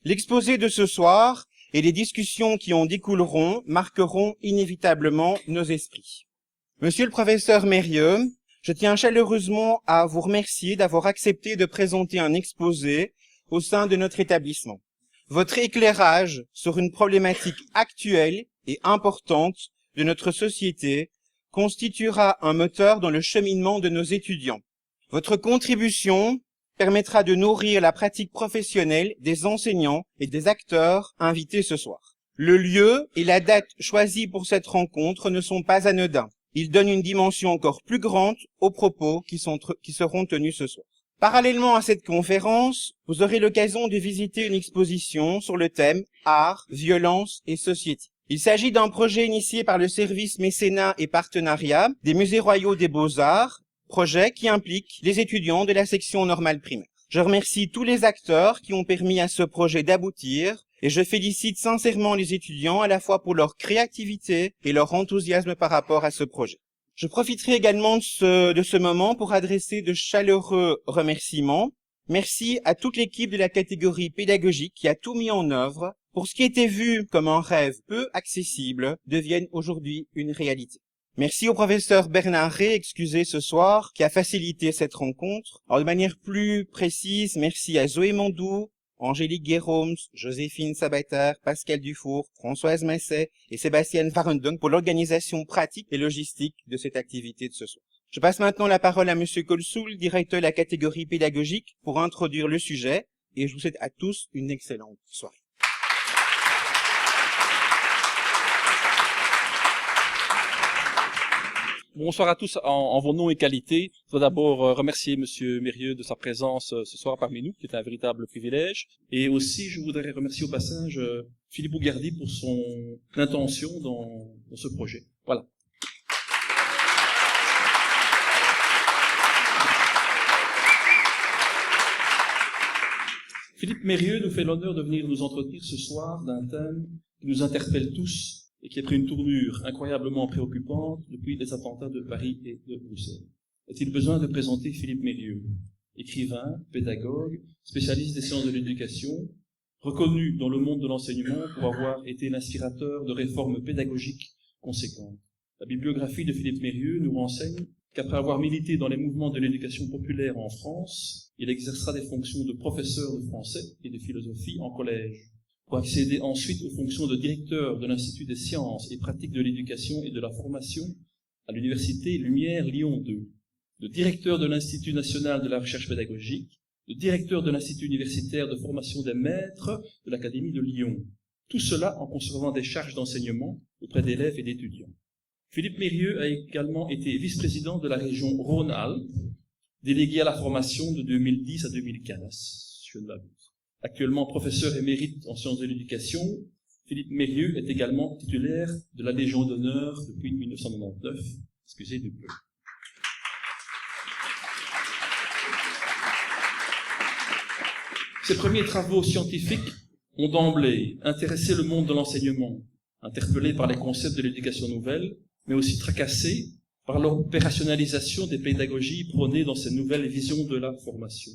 L'exposé de ce soir et les discussions qui en découleront marqueront inévitablement nos esprits. Monsieur le professeur Mérieux, je tiens chaleureusement à vous remercier d'avoir accepté de présenter un exposé au sein de notre établissement. Votre éclairage sur une problématique actuelle et importante de notre société constituera un moteur dans le cheminement de nos étudiants. Votre contribution permettra de nourrir la pratique professionnelle des enseignants et des acteurs invités ce soir. Le lieu et la date choisis pour cette rencontre ne sont pas anodins. Ils donnent une dimension encore plus grande aux propos qui seront tenus ce soir. Parallèlement à cette conférence, vous aurez l'occasion de visiter une exposition sur le thème « Art, violence et société ». Il s'agit d'un projet initié par le service mécénat et partenariat des musées royaux des beaux-arts, projet qui implique les étudiants de la section normale primaire. Je remercie tous les acteurs qui ont permis à ce projet d'aboutir et je félicite sincèrement les étudiants à la fois pour leur créativité et leur enthousiasme par rapport à ce projet. Je profiterai également de ce moment pour adresser de chaleureux remerciements. Merci à toute l'équipe de la catégorie pédagogique qui a tout mis en œuvre pour ce qui était vu comme un rêve peu accessible devienne aujourd'hui une réalité. Merci au professeur Bernard Rey, excusé ce soir, qui a facilité cette rencontre. Alors de manière plus précise, merci à Zoé Mandou, Angélique Guérômes, Joséphine Sabater, Pascal Dufour, Françoise Masset et Sébastien Varendong pour l'organisation pratique et logistique de cette activité de ce soir. Je passe maintenant la parole à Monsieur Colsoul, directeur de la catégorie pédagogique, pour introduire le sujet et je vous souhaite à tous une excellente soirée. Bonsoir à tous en vos noms et qualités. Je voudrais d'abord remercier Monsieur Mérieux de sa présence ce soir parmi nous, qui est un véritable privilège. Et aussi, je voudrais remercier au passage Philippe Bougardi pour son intention dans ce projet. Voilà. Philippe Mérieux nous fait l'honneur de venir nous entretenir ce soir d'un thème qui nous interpelle tous et qui a pris une tournure incroyablement préoccupante depuis les attentats de Paris et de Bruxelles. Est-il besoin de présenter Philippe Mérieux, écrivain, pédagogue, spécialiste des sciences de l'éducation, reconnu dans le monde de l'enseignement pour avoir été l'inspirateur de réformes pédagogiques conséquentes. La bibliographie de Philippe Mérieux nous renseigne qu'après avoir milité dans les mouvements de l'éducation populaire en France, il exercera des fonctions de professeur de français et de philosophie en collège, pour accéder ensuite aux fonctions de directeur de l'Institut des sciences et pratiques de l'éducation et de la formation à l'Université Lumière Lyon 2, de directeur de l'Institut national de la recherche pédagogique, de directeur de l'Institut universitaire de formation des maîtres de l'Académie de Lyon. Tout cela en conservant des charges d'enseignement auprès d'élèves et d'étudiants. Philippe Mérieux a également été vice-président de la région Rhône-Alpes, délégué à la formation de 2010 à 2015, si je ne m'abuse. Actuellement professeur émérite en sciences de l'éducation, Philippe Mérieux est également titulaire de la Légion d'honneur depuis 1999. Excusez du peu. Ses premiers travaux scientifiques ont d'emblée intéressé le monde de l'enseignement, interpellé par les concepts de l'éducation nouvelle, mais aussi tracassé par l'opérationnalisation des pédagogies prônées dans ces nouvelles visions de la formation.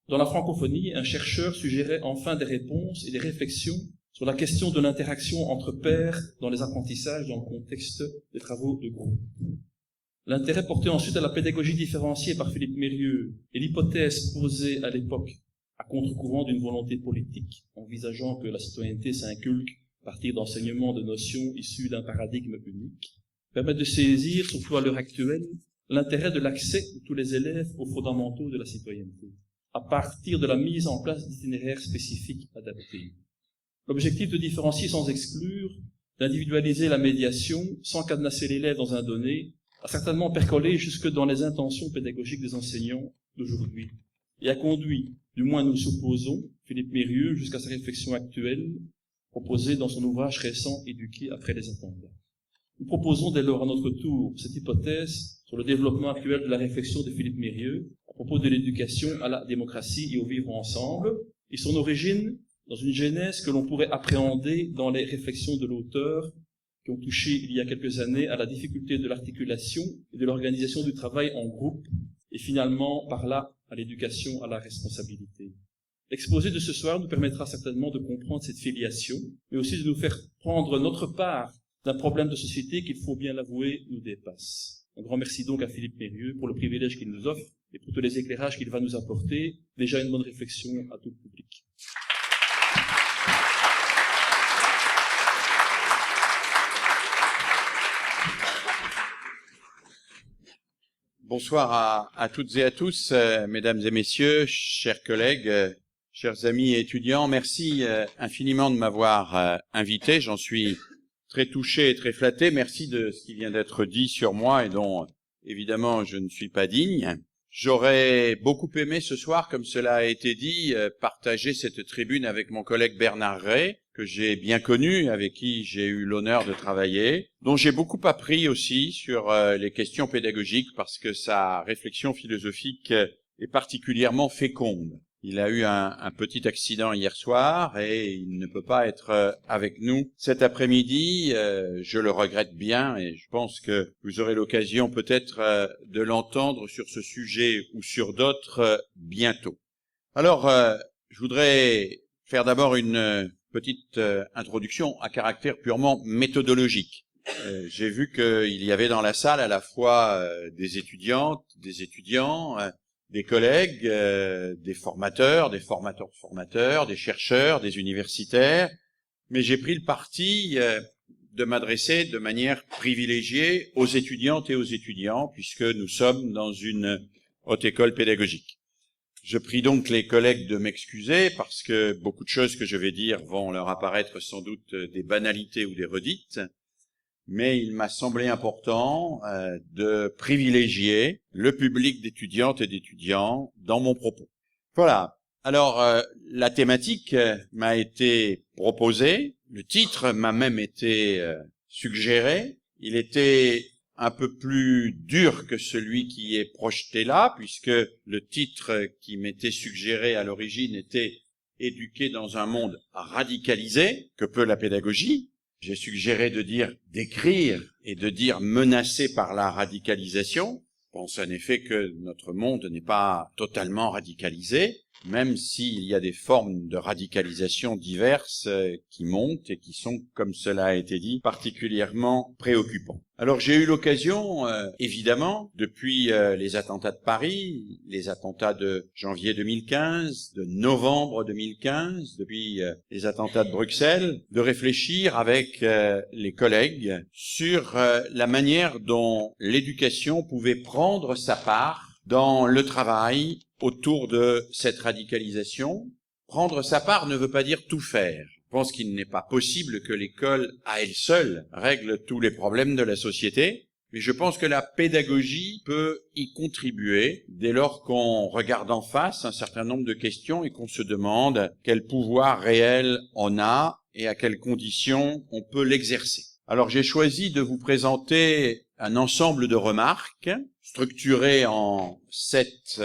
Dans la francophonie, un chercheur suggérait enfin des réponses et des réflexions sur la question de l'interaction entre pairs dans les apprentissages dans le contexte des travaux de groupe. L'intérêt porté ensuite à la pédagogie différenciée par Philippe Mérieux et l'hypothèse posée à l'époque à contre-courant d'une volonté politique, envisageant que la citoyenneté s'inculque à partir d'enseignements de notions issues d'un paradigme unique, permettent de saisir, surtout à l'heure actuelle, l'intérêt de l'accès de tous les élèves aux fondamentaux de la citoyenneté, à partir de la mise en place d'itinéraires spécifiques adaptés. L'objectif de différencier sans exclure, d'individualiser la médiation sans cadenasser l'élève dans un donné, a certainement percolé jusque dans les intentions pédagogiques des enseignants d'aujourd'hui et a conduit, du moins nous supposons, Philippe Mérieux jusqu'à sa réflexion actuelle, proposée dans son ouvrage récent « Éduquer après les attentats ». Nous proposons dès lors à notre tour cette hypothèse sur le développement actuel de la réflexion de Philippe Mérieux à propos de l'éducation à la démocratie et au vivre ensemble, et son origine dans une genèse que l'on pourrait appréhender dans les réflexions de l'auteur qui ont touché il y a quelques années à la difficulté de l'articulation et de l'organisation du travail en groupe, et finalement par là à l'éducation à la responsabilité. L'exposé de ce soir nous permettra certainement de comprendre cette filiation, mais aussi de nous faire prendre notre part d'un problème de société qui, il faut bien l'avouer, nous dépasse. Un grand merci donc à Philippe Mérieux pour le privilège qu'il nous offre et pour tous les éclairages qu'il va nous apporter. Déjà une bonne réflexion à tout le public. Bonsoir à toutes et à tous, mesdames et messieurs, chers collègues, chers amis et étudiants. Merci infiniment de m'avoir invité. J'en suis très touché et très flatté. Merci de ce qui vient d'être dit sur moi et dont, évidemment, je ne suis pas digne. J'aurais beaucoup aimé ce soir, comme cela a été dit, partager cette tribune avec mon collègue Bernard Ray, que j'ai bien connu, avec qui j'ai eu l'honneur de travailler, dont j'ai beaucoup appris aussi sur les questions pédagogiques, parce que sa réflexion philosophique est particulièrement féconde. Il a eu un petit accident hier soir et il ne peut pas être avec nous cet après-midi. Je le regrette bien et je pense que vous aurez l'occasion peut-être de l'entendre sur ce sujet ou sur d'autres bientôt. Alors, je voudrais faire d'abord une petite introduction à caractère purement méthodologique. J'ai vu qu'il y avait dans la salle à la fois des étudiantes, des étudiants, des collègues, des formateurs, des chercheurs, des universitaires, mais j'ai pris le parti de m'adresser de manière privilégiée aux étudiantes et aux étudiants, puisque nous sommes dans une haute école pédagogique. Je prie donc les collègues de m'excuser, parce que beaucoup de choses que je vais dire vont leur apparaître sans doute des banalités ou des redites, mais il m'a semblé important de privilégier le public d'étudiantes et d'étudiants dans mon propos. Voilà. Alors, la thématique m'a été proposée, le titre m'a même été suggéré. Il était un peu plus dur que celui qui est projeté là, puisque le titre qui m'était suggéré à l'origine était « Éduquer dans un monde radicalisé », que peut la pédagogie. J'ai suggéré de dire d'écrire et de dire menacé par la radicalisation. Je pense en effet que notre monde n'est pas totalement radicalisé, même s'il y a des formes de radicalisation diverses qui montent et qui sont, comme cela a été dit, particulièrement préoccupants. Alors j'ai eu l'occasion, évidemment, depuis les attentats de Paris, les attentats de janvier 2015, de novembre 2015, depuis les attentats de Bruxelles, de réfléchir avec les collègues sur la manière dont l'éducation pouvait prendre sa part dans le travail autour de cette radicalisation. Prendre sa part ne veut pas dire tout faire. Je pense qu'il n'est pas possible que l'école, à elle seule, règle tous les problèmes de la société, mais je pense que la pédagogie peut y contribuer dès lors qu'on regarde en face un certain nombre de questions et qu'on se demande quel pouvoir réel on a et à quelles conditions on peut l'exercer. Alors j'ai choisi de vous présenter un ensemble de remarques structurées en 7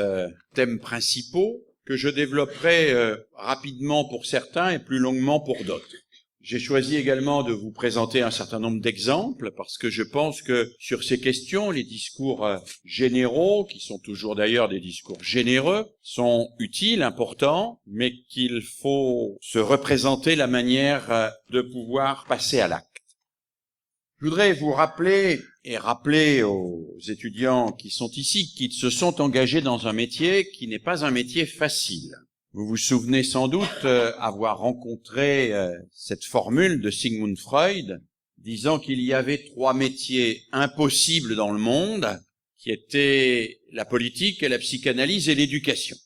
thèmes principaux que je développerai rapidement pour certains et plus longuement pour d'autres. J'ai choisi également de vous présenter un certain nombre d'exemples parce que je pense que sur ces questions, les discours généraux, qui sont toujours d'ailleurs des discours généreux, sont utiles, importants, mais qu'il faut se représenter la manière de pouvoir passer à l'acte. Je voudrais vous rappeler et rappeler aux étudiants qui sont ici qu'ils se sont engagés dans un métier qui n'est pas un métier facile. Vous vous souvenez sans doute avoir rencontré cette formule de Sigmund Freud disant qu'il y avait 3 métiers impossibles dans le monde qui étaient la politique, la psychanalyse et l'éducation.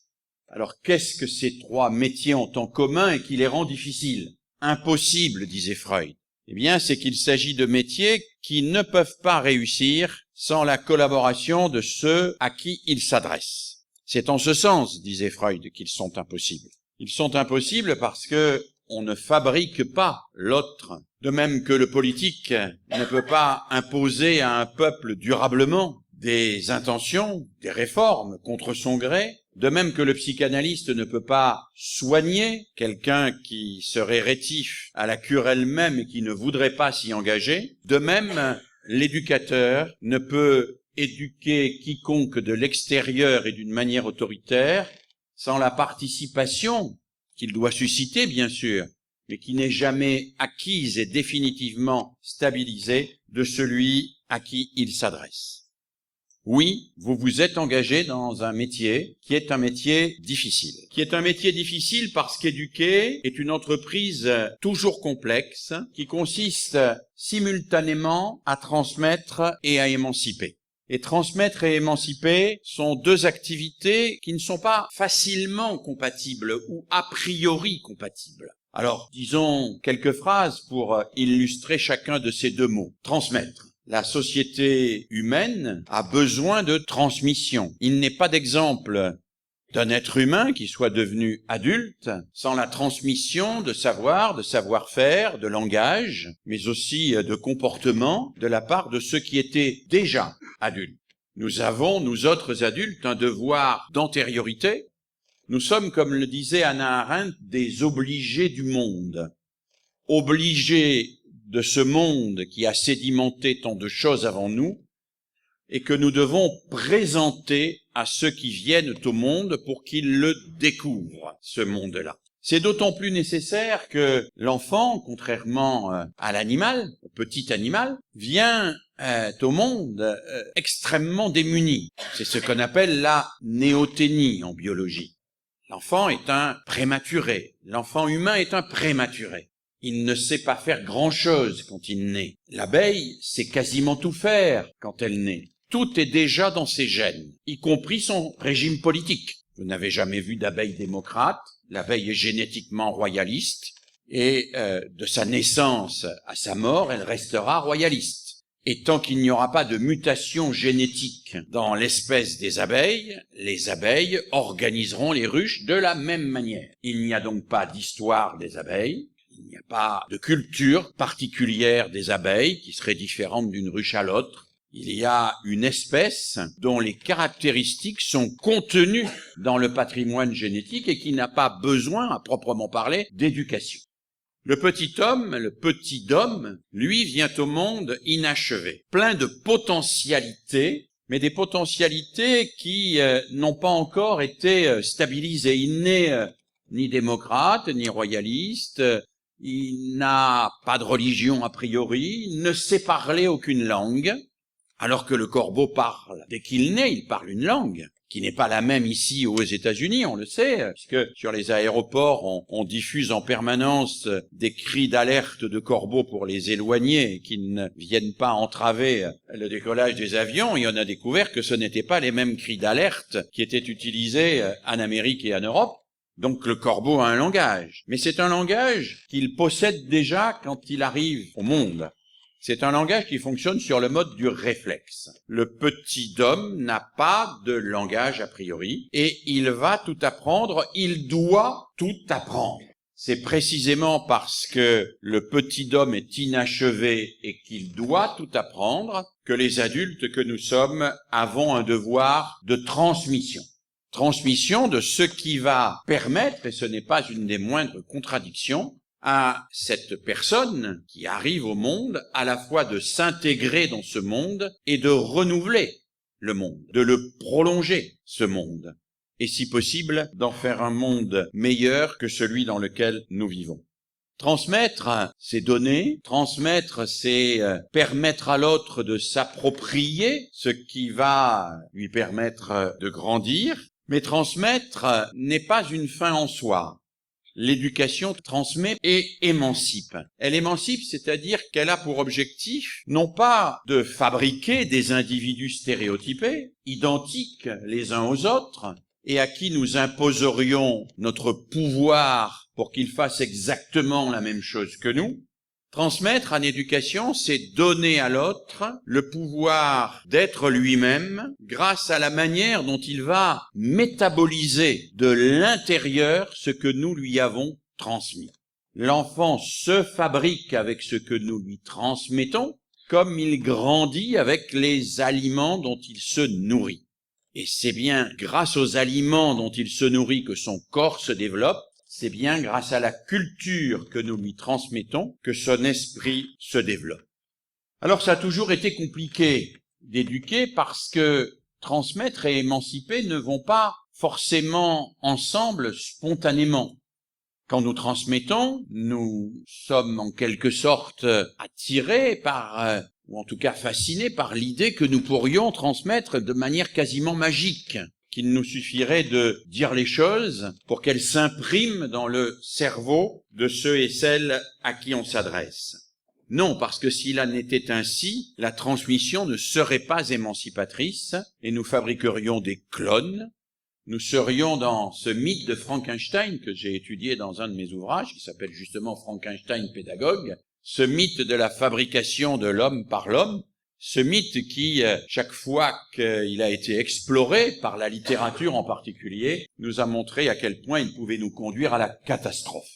Alors qu'est-ce que ces 3 métiers ont en commun et qui les rend difficiles? Impossible, disait Freud. Eh bien, c'est qu'il s'agit de métiers qui ne peuvent pas réussir sans la collaboration de ceux à qui ils s'adressent. C'est en ce sens, disait Freud, qu'ils sont impossibles. Ils sont impossibles parce que on ne fabrique pas l'autre. De même que le politique ne peut pas imposer à un peuple durablement des intentions, des réformes contre son gré, de même que le psychanalyste ne peut pas soigner quelqu'un qui serait rétif à la cure elle-même et qui ne voudrait pas s'y engager, de même, l'éducateur ne peut éduquer quiconque de l'extérieur et d'une manière autoritaire sans la participation qu'il doit susciter, bien sûr, mais qui n'est jamais acquise et définitivement stabilisée de celui à qui il s'adresse. Oui, vous vous êtes engagé dans un métier qui est un métier difficile. Qui est un métier difficile parce qu'éduquer est une entreprise toujours complexe qui consiste simultanément à transmettre et à émanciper. Et transmettre et émanciper sont deux activités qui ne sont pas facilement compatibles ou a priori compatibles. Alors, disons quelques phrases pour illustrer chacun de ces deux mots. Transmettre. La société humaine a besoin de transmission. Il n'est pas d'exemple d'un être humain qui soit devenu adulte sans la transmission de savoir, de savoir-faire, de langage, mais aussi de comportement de la part de ceux qui étaient déjà adultes. Nous avons, nous autres adultes, un devoir d'antériorité. Nous sommes, comme le disait Hannah Arendt, des obligés du monde. Obligés de ce monde qui a sédimenté tant de choses avant nous et que nous devons présenter à ceux qui viennent au monde pour qu'ils le découvrent, ce monde-là. C'est d'autant plus nécessaire que l'enfant, contrairement à l'animal, au petit animal, vient au monde extrêmement démuni. C'est ce qu'on appelle la néothénie en biologie. L'enfant est un prématuré. L'enfant humain est un prématuré. Il ne sait pas faire grand-chose quand il naît. L'abeille sait quasiment tout faire quand elle naît. Tout est déjà dans ses gènes, y compris son régime politique. Vous n'avez jamais vu d'abeille démocrate. L'abeille est génétiquement royaliste et de sa naissance à sa mort, elle restera royaliste. Et tant qu'il n'y aura pas de mutation génétique dans l'espèce des abeilles, les abeilles organiseront les ruches de la même manière. Il n'y a donc pas d'histoire des abeilles. Il n'y a pas de culture particulière des abeilles qui serait différente d'une ruche à l'autre. Il y a une espèce dont les caractéristiques sont contenues dans le patrimoine génétique et qui n'a pas besoin, à proprement parler, d'éducation. Le petit homme, lui, vient au monde inachevé, plein de potentialités, mais des potentialités qui n'ont pas encore été stabilisées. Il n'est ni démocrate, ni royaliste. Il n'a pas de religion a priori, il ne sait parler aucune langue, alors que le corbeau parle. Dès qu'il naît, il parle une langue, qui n'est pas la même ici aux États-Unis, on le sait, puisque sur les aéroports, on diffuse en permanence des cris d'alerte de corbeaux pour les éloigner, qu'ils ne viennent pas entraver le décollage des avions, et on a découvert que ce n'étaient pas les mêmes cris d'alerte qui étaient utilisés en Amérique et en Europe. Donc le corbeau a un langage, mais c'est un langage qu'il possède déjà quand il arrive au monde. C'est un langage qui fonctionne sur le mode du réflexe. Le petit homme n'a pas de langage a priori et il va tout apprendre, il doit tout apprendre. C'est précisément parce que le petit homme est inachevé et qu'il doit tout apprendre que les adultes que nous sommes avons un devoir de transmission. Transmission de ce qui va permettre, et ce n'est pas une des moindres contradictions, à cette personne qui arrive au monde à la fois de s'intégrer dans ce monde et de renouveler le monde, de le prolonger, ce monde, et si possible d'en faire un monde meilleur que celui dans lequel nous vivons. Transmettre, c'est donner. Transmettre, c'est permettre à l'autre de s'approprier ce qui va lui permettre de grandir. Mais transmettre n'est pas une fin en soi. L'éducation transmet et émancipe. Elle émancipe, c'est-à-dire qu'elle a pour objectif non pas de fabriquer des individus stéréotypés, identiques les uns aux autres, et à qui nous imposerions notre pouvoir pour qu'ils fassent exactement la même chose que nous. Transmettre en éducation, c'est donner à l'autre le pouvoir d'être lui-même grâce à la manière dont il va métaboliser de l'intérieur ce que nous lui avons transmis. L'enfant se fabrique avec ce que nous lui transmettons, comme il grandit avec les aliments dont il se nourrit. Et c'est bien grâce aux aliments dont il se nourrit que son corps se développe. C'est bien grâce à la culture que nous lui transmettons que son esprit se développe. Alors ça a toujours été compliqué d'éduquer parce que transmettre et émanciper ne vont pas forcément ensemble spontanément. Quand nous transmettons, nous sommes en quelque sorte attirés par, ou en tout cas fascinés par l'idée que nous pourrions transmettre de manière quasiment magique, qu'il nous suffirait de dire les choses pour qu'elles s'impriment dans le cerveau de ceux et celles à qui on s'adresse. Non, parce que s'il en était ainsi, la transmission ne serait pas émancipatrice et nous fabriquerions des clones. Nous serions dans ce mythe de Frankenstein que j'ai étudié dans un de mes ouvrages, qui s'appelle justement Frankenstein pédagogue, ce mythe de la fabrication de l'homme par l'homme, ce mythe qui, chaque fois qu'il a été exploré, par la littérature en particulier, nous a montré à quel point il pouvait nous conduire à la catastrophe.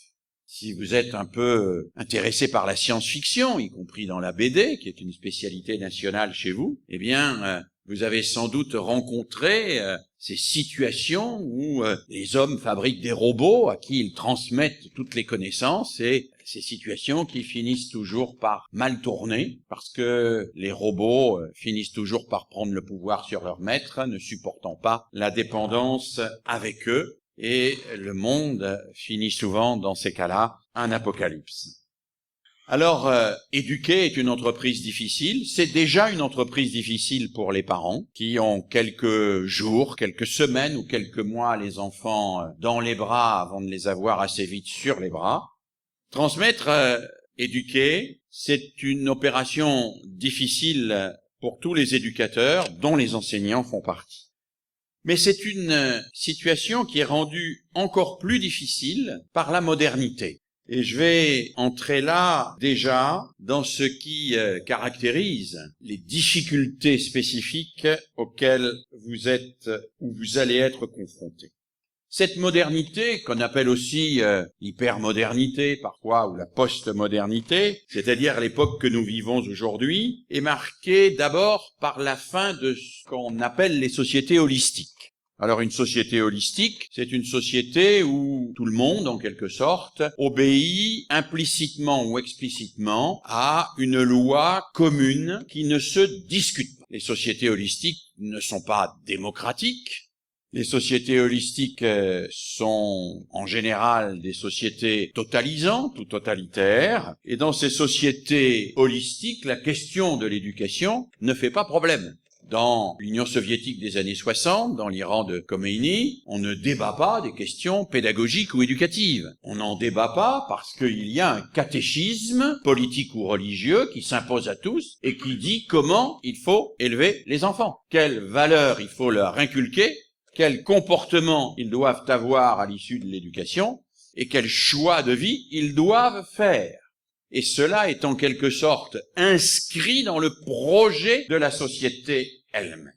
Si vous êtes un peu intéressé par la science-fiction, y compris dans la BD, qui est une spécialité nationale chez vous, eh bien, vous avez sans doute rencontré ces situations où les hommes fabriquent des robots à qui ils transmettent toutes les connaissances, et ces situations qui finissent toujours par mal tourner parce que les robots finissent toujours par prendre le pouvoir sur leur maître, ne supportant pas la dépendance avec eux, et le monde finit souvent dans ces cas-là un apocalypse. Alors, éduquer est une entreprise difficile. C'est déjà une entreprise difficile pour les parents qui ont quelques jours, quelques semaines ou quelques mois les enfants dans les bras avant de les avoir assez vite sur les bras. Transmettre, éduquer, c'est une opération difficile pour tous les éducateurs dont les enseignants font partie. Mais c'est une situation qui est rendue encore plus difficile par la modernité. Et je vais entrer là déjà dans ce qui caractérise les difficultés spécifiques auxquelles vous êtes ou vous allez être confrontés. Cette modernité, qu'on appelle aussi l'hypermodernité parfois, ou la postmodernité, c'est-à-dire l'époque que nous vivons aujourd'hui, est marquée d'abord par la fin de ce qu'on appelle les sociétés holistiques. Alors une société holistique, c'est une société où tout le monde, en quelque sorte, obéit implicitement ou explicitement à une loi commune qui ne se discute pas. Les sociétés holistiques ne sont pas démocratiques. Les sociétés holistiques sont en général des sociétés totalisantes ou totalitaires. Et dans ces sociétés holistiques, la question de l'éducation ne fait pas problème. Dans l'Union soviétique des années 60, dans l'Iran de Khomeini, on ne débat pas des questions pédagogiques ou éducatives. On n'en débat pas parce qu'il y a un catéchisme politique ou religieux qui s'impose à tous et qui dit comment il faut élever les enfants, quelles valeurs il faut leur inculquer, quels comportements ils doivent avoir à l'issue de l'éducation et quels choix de vie ils doivent faire. Et cela est en quelque sorte inscrit dans le projet de la société elle-même.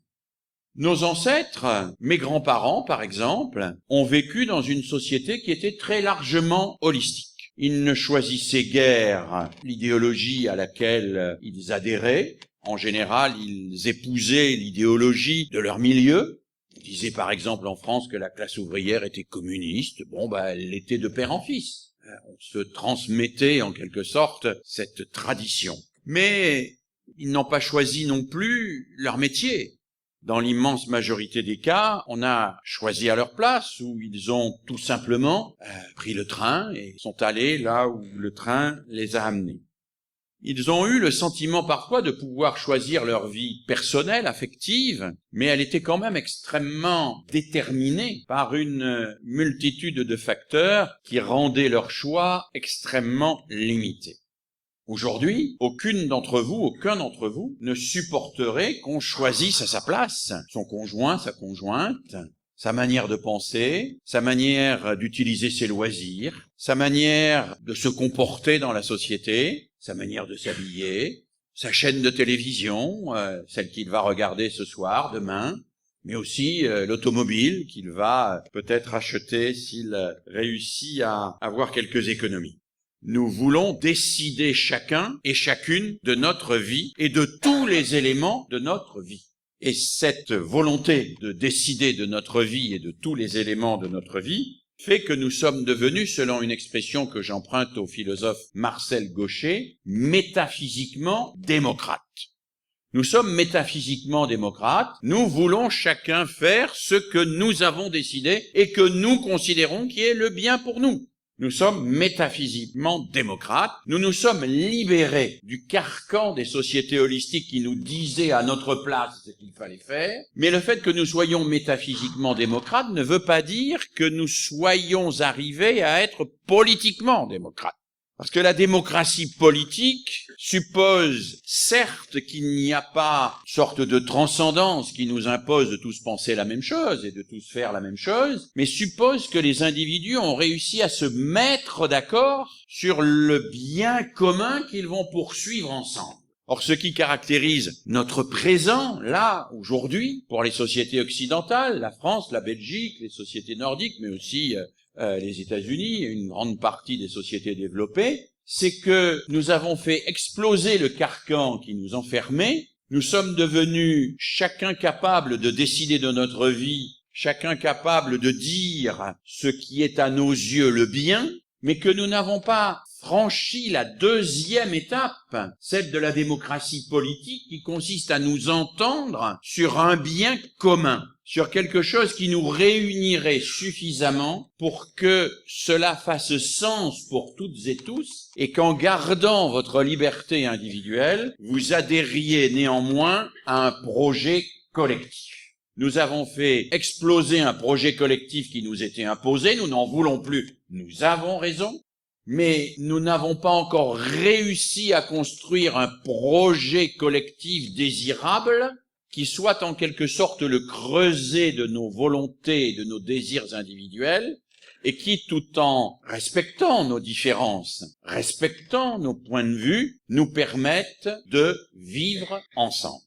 Nos ancêtres, mes grands-parents par exemple, ont vécu dans une société qui était très largement holistique. Ils ne choisissaient guère l'idéologie à laquelle ils adhéraient. En général, ils épousaient l'idéologie de leur milieu. Ils disaient par exemple en France que la classe ouvrière était communiste. Elle l'était de père en fils. On se transmettait en quelque sorte cette tradition. Mais ils n'ont pas choisi non plus leur métier. Dans l'immense majorité des cas, on a choisi à leur place, où ils ont tout simplement pris le train et sont allés là où le train les a amenés. Ils ont eu le sentiment parfois de pouvoir choisir leur vie personnelle, affective, mais elle était quand même extrêmement déterminée par une multitude de facteurs qui rendaient leur choix extrêmement limité. Aujourd'hui, aucun d'entre vous ne supporterait qu'on choisisse à sa place son conjoint, sa conjointe, sa manière de penser, sa manière d'utiliser ses loisirs, sa manière de se comporter dans la société, sa manière de s'habiller, sa chaîne de télévision, celle qu'il va regarder ce soir, demain, mais aussi l'automobile qu'il va peut-être acheter s'il réussit à avoir quelques économies. Nous voulons décider chacun et chacune de notre vie et de tous les éléments de notre vie. Et cette volonté de décider de notre vie et de tous les éléments de notre vie fait que nous sommes devenus, selon une expression que j'emprunte au philosophe Marcel Gauchet, métaphysiquement démocrates. Nous sommes métaphysiquement démocrates, nous voulons chacun faire ce que nous avons décidé et que nous considérons qui est le bien pour nous. Nous sommes métaphysiquement démocrates. Nous nous sommes libérés du carcan des sociétés holistiques qui nous disaient à notre place ce qu'il fallait faire. Mais le fait que nous soyons métaphysiquement démocrates ne veut pas dire que nous soyons arrivés à être politiquement démocrates. Parce que la démocratie politique suppose, certes, qu'il n'y a pas une sorte de transcendance qui nous impose de tous penser la même chose et de tous faire la même chose, mais suppose que les individus ont réussi à se mettre d'accord sur le bien commun qu'ils vont poursuivre ensemble. Or, ce qui caractérise notre présent, là, aujourd'hui, pour les sociétés occidentales, la France, la Belgique, les sociétés nordiques, mais aussi les États-Unis et une grande partie des sociétés développées, c'est que nous avons fait exploser le carcan qui nous enfermait. Nous sommes devenus chacun capable de décider de notre vie, chacun capable de dire ce qui est à nos yeux le bien, mais que nous n'avons pas franchi la deuxième étape, celle de la démocratie politique, qui consiste à nous entendre sur un bien commun, sur quelque chose qui nous réunirait suffisamment pour que cela fasse sens pour toutes et tous, et qu'en gardant votre liberté individuelle, vous adhériez néanmoins à un projet collectif. Nous avons fait exploser un projet collectif qui nous était imposé, nous n'en voulons plus, nous avons raison, mais nous n'avons pas encore réussi à construire un projet collectif désirable qui soit en quelque sorte le creuset de nos volontés et de nos désirs individuels, et qui, tout en respectant nos différences, respectant nos points de vue, nous permette de vivre ensemble.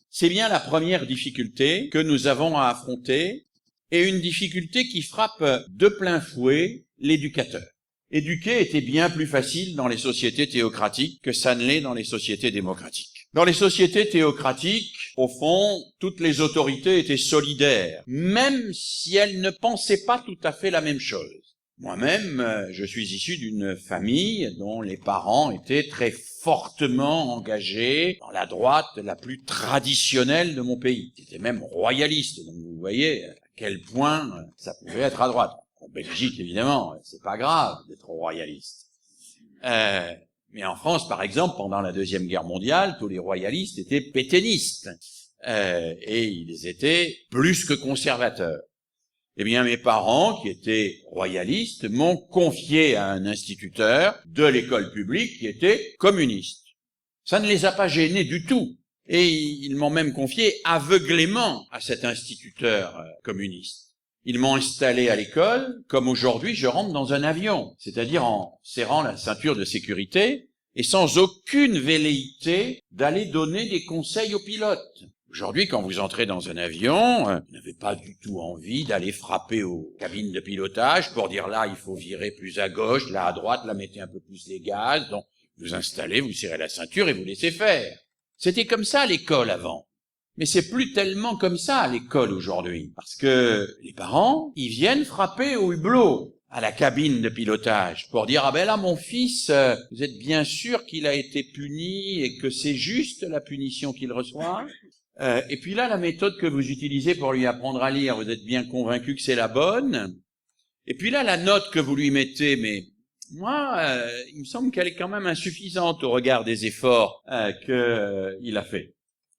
C'est bien la première difficulté que nous avons à affronter, et une difficulté qui frappe de plein fouet l'éducateur. Éduquer était bien plus facile dans les sociétés théocratiques que ça ne l'est dans les sociétés démocratiques. Dans les sociétés théocratiques, au fond, toutes les autorités étaient solidaires, même si elles ne pensaient pas tout à fait la même chose. Moi-même, je suis issu d'une famille dont les parents étaient très fortement engagés dans la droite la plus traditionnelle de mon pays. Ils étaient même royalistes, donc vous voyez à quel point ça pouvait être à droite. En Belgique, évidemment, c'est pas grave d'être royaliste. Mais en France, par exemple, pendant la Deuxième Guerre mondiale, tous les royalistes étaient pétainistes. Et ils étaient plus que conservateurs. Eh bien, mes parents, qui étaient royalistes, m'ont confié à un instituteur de l'école publique qui était communiste. Ça ne les a pas gênés du tout. Et ils m'ont même confié aveuglément à cet instituteur communiste. Ils m'ont installé à l'école comme aujourd'hui je rentre dans un avion, c'est-à-dire en serrant la ceinture de sécurité et sans aucune velléité d'aller donner des conseils aux pilotes. Aujourd'hui, quand vous entrez dans un avion, vous n'avez pas du tout envie d'aller frapper aux cabines de pilotage pour dire là, il faut virer plus à gauche, là à droite, là mettez un peu plus les gaz. Donc, vous installez, vous serrez la ceinture et vous laissez faire. C'était comme ça à l'école avant. Mais c'est plus tellement comme ça à l'école aujourd'hui. Parce que les parents, ils viennent frapper au hublot à la cabine de pilotage pour dire « Ah ben là, mon fils, vous êtes bien sûr qu'il a été puni et que c'est juste la punition qu'il reçoit ?» Et puis là, la méthode que vous utilisez pour lui apprendre à lire, vous êtes bien convaincu que c'est la bonne. Et puis là, la note que vous lui mettez, mais moi, il me semble qu'elle est quand même insuffisante au regard des efforts qu'il a fait.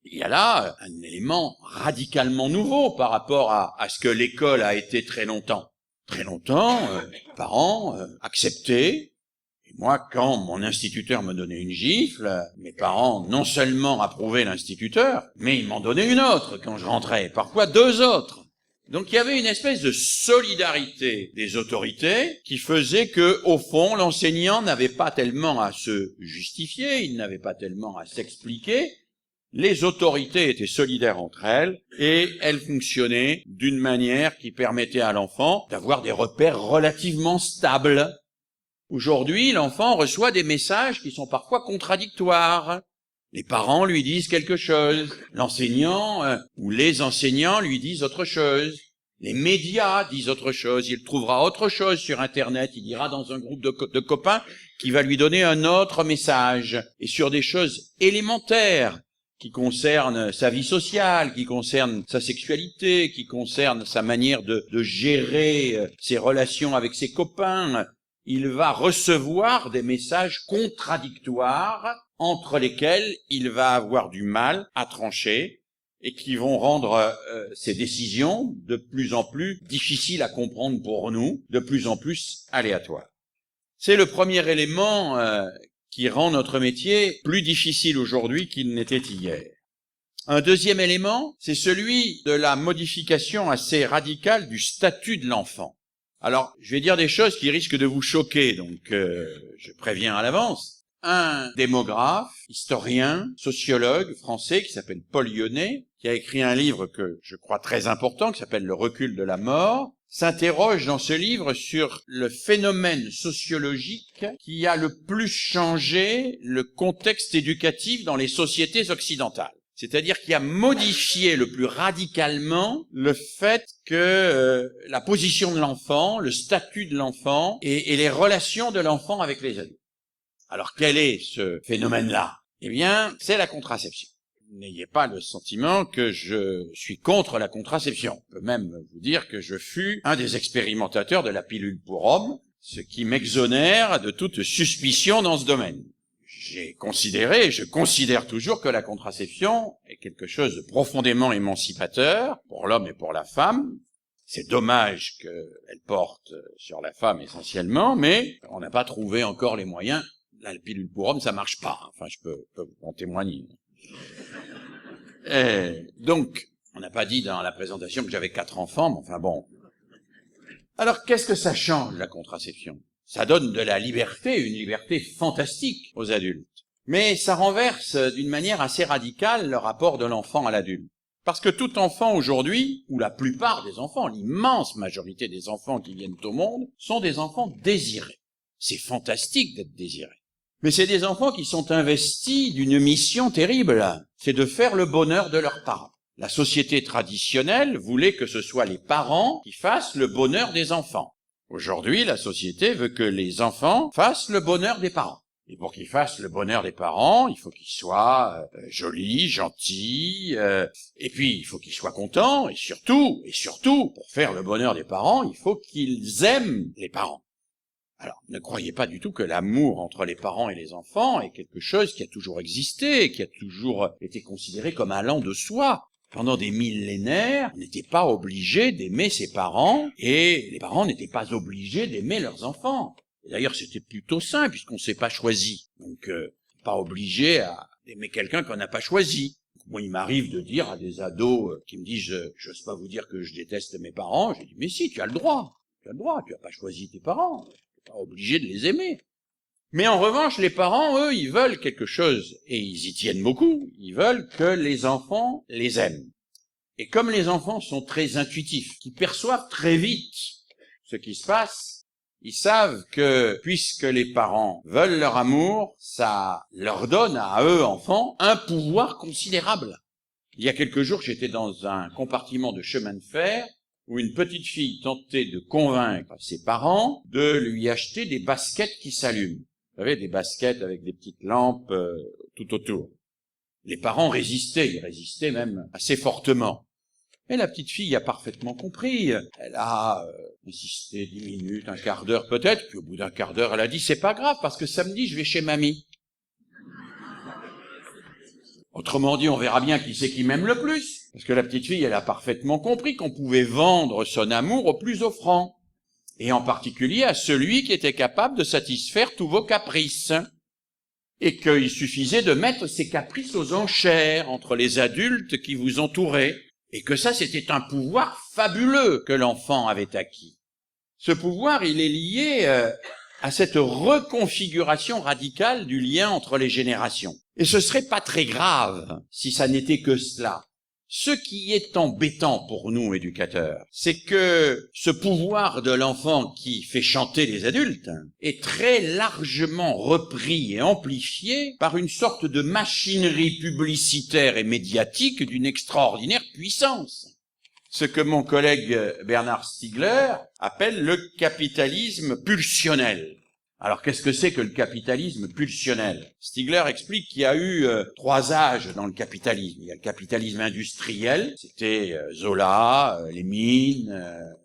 Il y a là un élément radicalement nouveau par rapport à ce que l'école a été très longtemps. Très longtemps, les parents acceptaient. Et moi, quand mon instituteur me donnait une gifle, mes parents non seulement approuvaient l'instituteur, mais ils m'en donnaient une autre quand je rentrais, parfois 2 autres. Donc il y avait une espèce de solidarité des autorités qui faisait que, au fond, l'enseignant n'avait pas tellement à se justifier, il n'avait pas tellement à s'expliquer. Les autorités étaient solidaires entre elles et elles fonctionnaient d'une manière qui permettait à l'enfant d'avoir des repères relativement stables. Aujourd'hui, l'enfant reçoit des messages qui sont parfois contradictoires. Les parents lui disent quelque chose, l'enseignant ou les enseignants lui disent autre chose, les médias disent autre chose, il trouvera autre chose sur Internet, il ira dans un groupe de copains qui va lui donner un autre message, et sur des choses élémentaires, qui concerne sa vie sociale, qui concerne sa sexualité, qui concerne sa manière de gérer ses relations avec ses copains, il va recevoir des messages contradictoires entre lesquels il va avoir du mal à trancher et qui vont rendre ces décisions de plus en plus difficiles à comprendre pour nous, de plus en plus aléatoires. C'est le premier élément qui rend notre métier plus difficile aujourd'hui qu'il n'était hier. Un deuxième élément, c'est celui de la modification assez radicale du statut de l'enfant. Alors, je vais dire des choses qui risquent de vous choquer, donc je préviens à l'avance. Un démographe, historien, sociologue français qui s'appelle Paul Lyonnais, qui a écrit un livre que je crois très important, qui s'appelle « Le recul de la mort », s'interroge dans ce livre sur le phénomène sociologique qui a le plus changé le contexte éducatif dans les sociétés occidentales. C'est-à-dire qui a modifié le plus radicalement le fait que la position de l'enfant, le statut de l'enfant et les relations de l'enfant avec les adultes. Alors quel est ce phénomène-là? Eh bien, c'est la contraception. N'ayez pas le sentiment que je suis contre la contraception. Je peux même vous dire que je fus un des expérimentateurs de la pilule pour hommes, ce qui m'exonère de toute suspicion dans ce domaine. J'ai considéré, et je considère toujours que la contraception est quelque chose de profondément émancipateur pour l'homme et pour la femme. C'est dommage qu'elle porte sur la femme essentiellement, mais on n'a pas trouvé encore les moyens. La pilule pour homme, ça marche pas. Enfin, je peux vous en témoigner. Donc, on n'a pas dit dans la présentation que j'avais 4 enfants, mais enfin bon. Alors, qu'est-ce que ça change, la contraception? Ça donne de la liberté, une liberté fantastique aux adultes. Mais ça renverse d'une manière assez radicale le rapport de l'enfant à l'adulte. Parce que tout enfant aujourd'hui, ou la plupart des enfants, l'immense majorité des enfants qui viennent au monde, sont des enfants désirés. C'est fantastique d'être désiré. Mais c'est des enfants qui sont investis d'une mission terrible, c'est de faire le bonheur de leurs parents. La société traditionnelle voulait que ce soit les parents qui fassent le bonheur des enfants. Aujourd'hui, la société veut que les enfants fassent le bonheur des parents. Et pour qu'ils fassent le bonheur des parents, il faut qu'ils soient jolis, gentils, et puis il faut qu'ils soient contents, et surtout, pour faire le bonheur des parents, il faut qu'ils aiment les parents. Alors, ne croyez pas du tout que l'amour entre les parents et les enfants est quelque chose qui a toujours existé, qui a toujours été considéré comme allant de soi. Pendant des millénaires, on n'était pas obligé d'aimer ses parents, et les parents n'étaient pas obligés d'aimer leurs enfants. Et d'ailleurs, c'était plutôt simple, puisqu'on ne s'est pas choisi. Donc, pas obligé d'aimer quelqu'un qu'on n'a pas choisi. Moi, il m'arrive de dire à des ados qui me disent « j'ose pas vous dire que je déteste mes parents », je dis « mais si, tu as le droit, tu n'as pas choisi tes parents, tu n'es pas obligé de les aimer ». Mais en revanche, les parents, eux, ils veulent quelque chose, et ils y tiennent beaucoup, ils veulent que les enfants les aiment. Et comme les enfants sont très intuitifs, qui perçoivent très vite ce qui se passe, ils savent que, puisque les parents veulent leur amour, ça leur donne à eux, enfants, un pouvoir considérable. Il y a quelques jours, j'étais dans un compartiment de chemin de fer, où une petite fille tentait de convaincre ses parents de lui acheter des baskets qui s'allument. Vous savez, des baskets avec des petites lampes tout autour. Les parents résistaient, ils résistaient même assez fortement. Et la petite fille a parfaitement compris. Elle a insisté 10 minutes, un quart d'heure peut-être, puis au bout d'un quart d'heure, elle a dit « c'est pas grave, parce que samedi, je vais chez mamie ». Autrement dit, on verra bien qui c'est qui m'aime le plus. Parce que la petite fille, elle a parfaitement compris qu'on pouvait vendre son amour au plus offrant. Et en particulier à celui qui était capable de satisfaire tous vos caprices. Et qu'il suffisait de mettre ces caprices aux enchères entre les adultes qui vous entouraient. Et que ça, c'était un pouvoir fabuleux que l'enfant avait acquis. Ce pouvoir, il est lié à cette reconfiguration radicale du lien entre les générations. Et ce serait pas très grave si ça n'était que cela. Ce qui est embêtant pour nous, éducateurs, c'est que ce pouvoir de l'enfant qui fait chanter les adultes est très largement repris et amplifié par une sorte de machinerie publicitaire et médiatique d'une extraordinaire puissance. Ce que mon collègue Bernard Stiegler appelle le capitalisme pulsionnel. Alors, qu'est-ce que c'est que le capitalisme pulsionnel? Stiegler explique qu'il y a eu 3 âges dans le capitalisme. Il y a le capitalisme industriel, c'était Zola, les mines,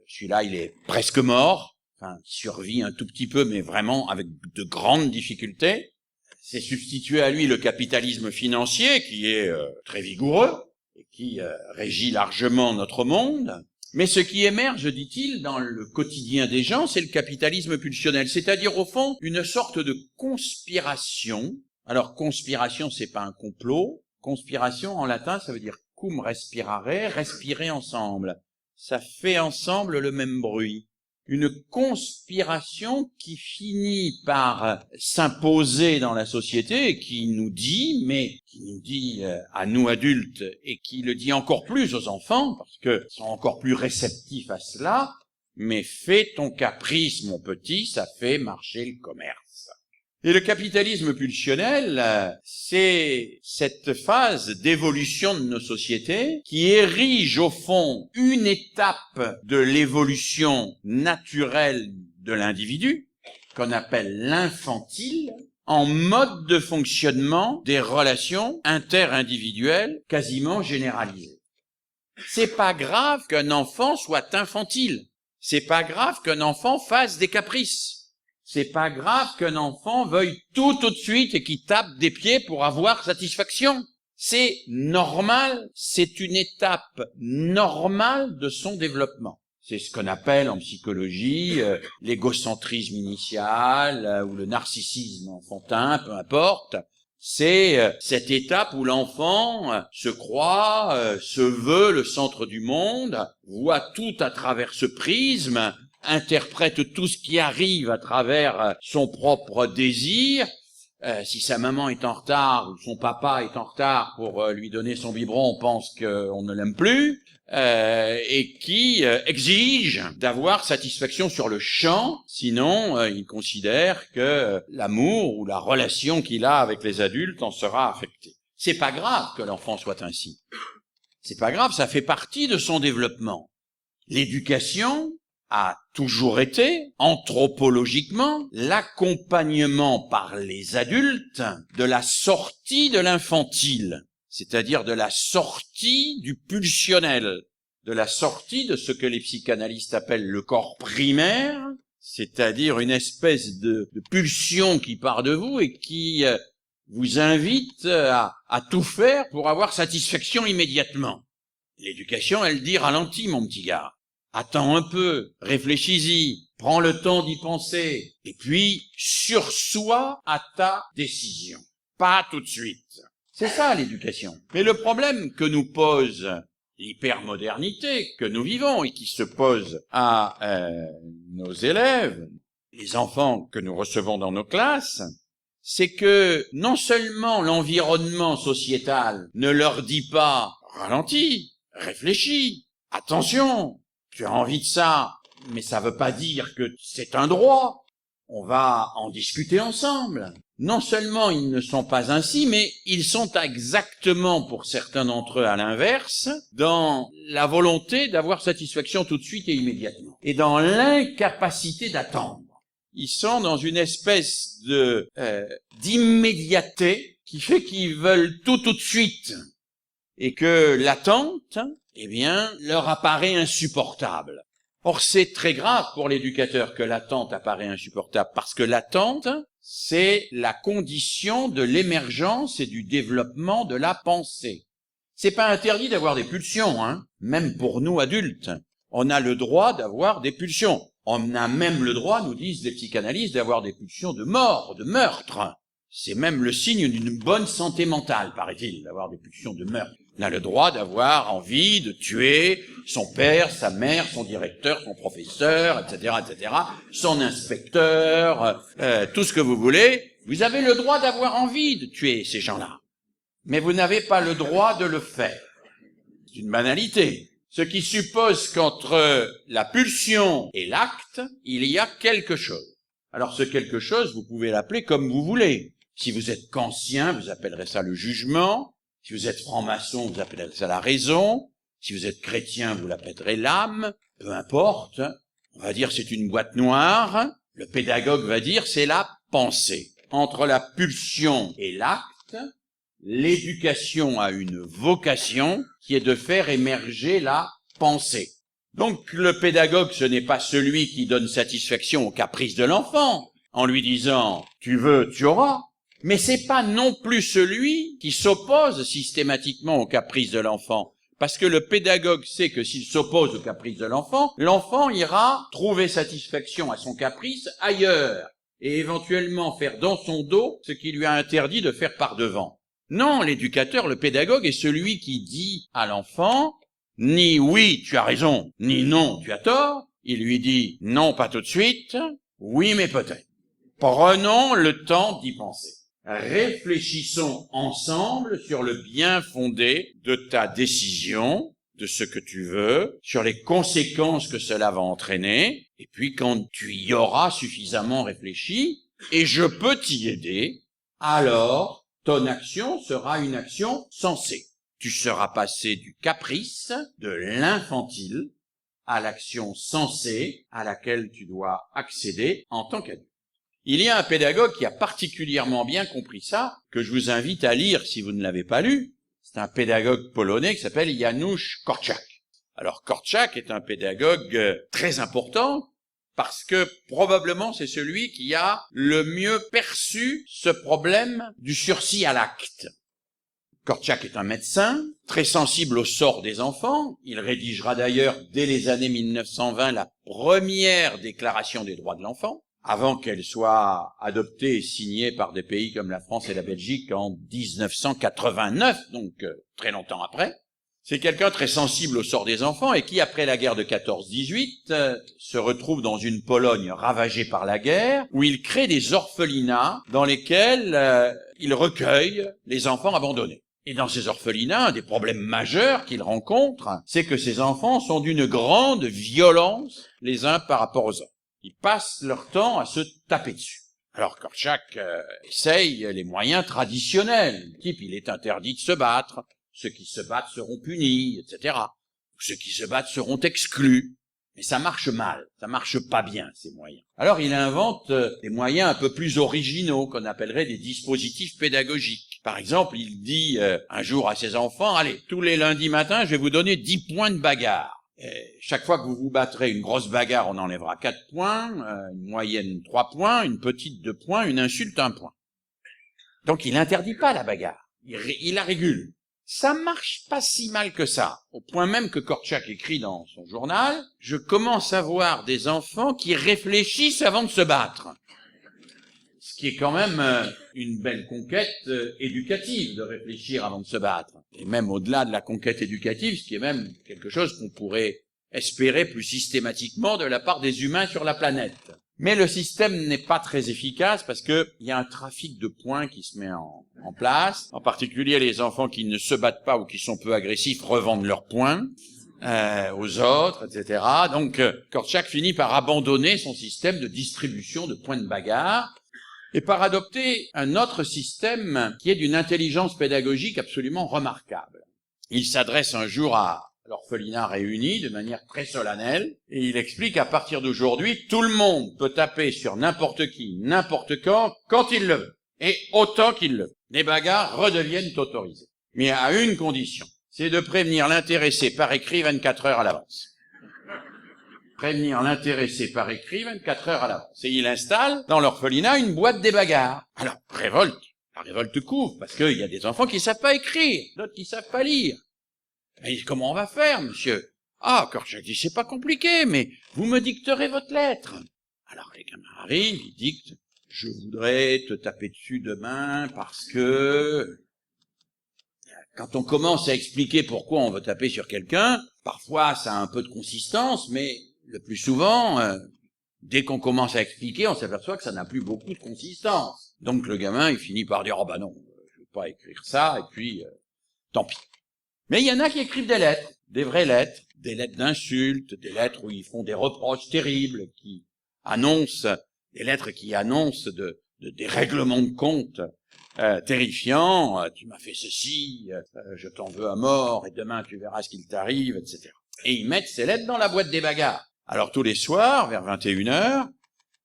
celui-là il est presque mort. survit un tout petit peu, mais vraiment avec de grandes difficultés. C'est substitué à lui le capitalisme financier, qui est très vigoureux, et qui régit largement notre monde. Mais ce qui émerge, dit-il, dans le quotidien des gens, c'est le capitalisme pulsionnel, c'est-à-dire au fond une sorte de conspiration. Alors conspiration, c'est pas un complot. Conspiration en latin, ça veut dire cum respirare, respirer ensemble. Ça fait ensemble le même bruit. Une conspiration qui finit par s'imposer dans la société et qui nous dit à nous adultes et qui le dit encore plus aux enfants parce qu'ils sont encore plus réceptifs à cela, mais fais ton caprice mon petit, ça fait marcher le commerce. Et le capitalisme pulsionnel, c'est cette phase d'évolution de nos sociétés qui érige au fond une étape de l'évolution naturelle de l'individu, qu'on appelle l'infantile, en mode de fonctionnement des relations interindividuelles quasiment généralisées. C'est pas grave qu'un enfant soit infantile. C'est pas grave qu'un enfant fasse des caprices. C'est pas grave qu'un enfant veuille tout de suite et qu'il tape des pieds pour avoir satisfaction. C'est normal, c'est une étape normale de son développement. C'est ce qu'on appelle en psychologie l'égocentrisme initial ou le narcissisme enfantin, peu importe. C'est cette étape où l'enfant se croit, se veut le centre du monde, voit tout à travers ce prisme, interprète tout ce qui arrive à travers son propre désir. Si sa maman est en retard ou son papa est en retard pour lui donner son biberon, on pense qu'on ne l'aime plus, et qui exige d'avoir satisfaction sur le champ, sinon il considère que l'amour ou la relation qu'il a avec les adultes en sera affectée. C'est pas grave que l'enfant soit ainsi. C'est pas grave, ça fait partie de son développement. L'éducation a toujours été, anthropologiquement, l'accompagnement par les adultes de la sortie de l'infantile, c'est-à-dire de la sortie du pulsionnel, de la sortie de ce que les psychanalystes appellent le corps primaire, c'est-à-dire une espèce de pulsion qui part de vous et qui vous invite à tout faire pour avoir satisfaction immédiatement. L'éducation, elle dit ralentis, mon petit gars. Attends un peu, réfléchis-y, prends le temps d'y penser, et puis sursois à ta décision. Pas tout de suite. C'est ça l'éducation. Mais le problème que nous pose l'hypermodernité que nous vivons et qui se pose à nos élèves, les enfants que nous recevons dans nos classes, c'est que non seulement l'environnement sociétal ne leur dit pas « ralentis, réfléchis, attention ». Tu as envie de ça, mais ça veut pas dire que c'est un droit. On va en discuter ensemble. Non seulement ils ne sont pas ainsi, mais ils sont exactement, pour certains d'entre eux, à l'inverse, dans la volonté d'avoir satisfaction tout de suite et immédiatement. Et dans l'incapacité d'attendre. Ils sont dans une espèce d'immédiateté qui fait qu'ils veulent tout de suite. Et que l'attente, leur apparaît insupportable. Or, c'est très grave pour l'éducateur que l'attente apparaît insupportable, parce que l'attente, c'est la condition de l'émergence et du développement de la pensée. C'est pas interdit d'avoir des pulsions, même pour nous adultes. On a le droit d'avoir des pulsions. On a même le droit, nous disent les psychanalystes, d'avoir des pulsions de mort, de meurtre. C'est même le signe d'une bonne santé mentale, paraît-il, d'avoir des pulsions de meurtre. On a le droit d'avoir envie de tuer son père, sa mère, son directeur, son professeur, etc., son inspecteur, tout ce que vous voulez. Vous avez le droit d'avoir envie de tuer ces gens-là. Mais vous n'avez pas le droit de le faire. C'est une banalité. Ce qui suppose qu'entre la pulsion et l'acte, il y a quelque chose. Alors ce quelque chose, vous pouvez l'appeler comme vous voulez. Si vous êtes kantien, vous appellerez ça le jugement. Si vous êtes franc-maçon, vous appellerez ça la raison. Si vous êtes chrétien, vous l'appellerez l'âme. Peu importe. On va dire c'est une boîte noire. Le pédagogue va dire c'est la pensée. Entre la pulsion et l'acte, l'éducation a une vocation qui est de faire émerger la pensée. Donc le pédagogue, ce n'est pas celui qui donne satisfaction aux caprices de l'enfant, en lui disant « tu veux, tu auras », mais c'est pas non plus celui qui s'oppose systématiquement aux caprices de l'enfant. Parce que le pédagogue sait que s'il s'oppose aux caprices de l'enfant, l'enfant ira trouver satisfaction à son caprice ailleurs, et éventuellement faire dans son dos ce qui lui a interdit de faire par devant. Non, l'éducateur, le pédagogue est celui qui dit à l'enfant ni oui, tu as raison, ni non, tu as tort. Il lui dit non, pas tout de suite, oui, mais peut-être. Prenons le temps d'y penser. Réfléchissons ensemble sur le bien fondé de ta décision, de ce que tu veux, sur les conséquences que cela va entraîner, et puis quand tu y auras suffisamment réfléchi, et je peux t'y aider, alors ton action sera une action sensée. Tu seras passé du caprice, de l'infantile, à l'action sensée à laquelle tu dois accéder en tant qu'adulte. Il y a un pédagogue qui a particulièrement bien compris ça, que je vous invite à lire si vous ne l'avez pas lu. C'est un pédagogue polonais qui s'appelle Janusz Korczak. Alors Korczak est un pédagogue très important parce que probablement c'est celui qui a le mieux perçu ce problème du sursis à l'acte. Korczak est un médecin, très sensible au sort des enfants. Il rédigera d'ailleurs dès les années 1920 la première déclaration des droits de l'enfant, avant qu'elle soit adoptée et signée par des pays comme la France et la Belgique en 1989, donc très longtemps après. C'est quelqu'un très sensible au sort des enfants et qui, après la guerre de 14-18, se retrouve dans une Pologne ravagée par la guerre, où il crée des orphelinats dans lesquels il recueille les enfants abandonnés. Et dans ces orphelinats, un des problèmes majeurs qu'il rencontre, c'est que ces enfants sont d'une grande violence les uns par rapport aux autres. Ils passent leur temps à se taper dessus. Alors Korczak essaye les moyens traditionnels. Type, il est interdit de se battre, ceux qui se battent seront punis, etc. Ceux qui se battent seront exclus. Mais ça marche mal, ça marche pas bien, ces moyens. Alors il invente des moyens un peu plus originaux, qu'on appellerait des dispositifs pédagogiques. Par exemple, il dit un jour à ses enfants, allez, tous les lundis matins, je vais vous donner 10 points de bagarre. Et chaque fois que vous vous battrez une grosse bagarre, on enlèvera 4 points, une moyenne 3 points, une petite 2 points, une insulte 1 point. Donc il interdit pas la bagarre, il la régule. Ça marche pas si mal que ça, au point même que Korczak écrit dans son journal, je commence à voir des enfants qui réfléchissent avant de se battre. Ce qui est quand même une belle conquête éducative de réfléchir avant de se battre. Et même au-delà de la conquête éducative, ce qui est même quelque chose qu'on pourrait espérer plus systématiquement de la part des humains sur la planète. Mais le système n'est pas très efficace parce que il y a un trafic de points qui se met en place. En particulier, les enfants qui ne se battent pas ou qui sont peu agressifs revendent leurs points aux autres, etc. Donc, Korczak finit par abandonner son système de distribution de points de bagarre et par adopter un autre système qui est d'une intelligence pédagogique absolument remarquable. Il s'adresse un jour à l'orphelinat réuni de manière très solennelle, et il explique qu'à partir d'aujourd'hui, tout le monde peut taper sur n'importe qui, n'importe quand il le veut, et autant qu'il le veut. Les bagarres redeviennent autorisées. Mais à une condition, c'est de prévenir l'intéressé par écrit 24 heures à l'avance. Prévenir l'intéressé par écrit 24 heures à l'avance. Et il installe dans l'orphelinat une boîte des bagarres. Alors, la révolte couvre, parce qu'il y a des enfants qui savent pas écrire, d'autres qui savent pas lire. Et comment on va faire, monsieur? Ah, Korczak dit, c'est pas compliqué, mais vous me dicterez votre lettre. Alors les gamins arrivent, ils dictent, je voudrais te taper dessus demain parce que... Quand on commence à expliquer pourquoi on veut taper sur quelqu'un, parfois ça a un peu de consistance, mais le plus souvent, dès qu'on commence à expliquer, on s'aperçoit que ça n'a plus beaucoup de consistance. Donc le gamin, il finit par dire, oh bah non, je veux pas écrire ça, et puis, tant pis. Mais il y en a qui écrivent des lettres, des vraies lettres, des lettres d'insultes, des lettres où ils font des reproches terribles, qui annoncent, des lettres qui annoncent des règlements de compte terrifiants, tu m'as fait ceci, je t'en veux à mort, et demain tu verras ce qu'il t'arrive, etc. Et ils mettent ces lettres dans la boîte des bagarres. Alors tous les soirs, vers 21h,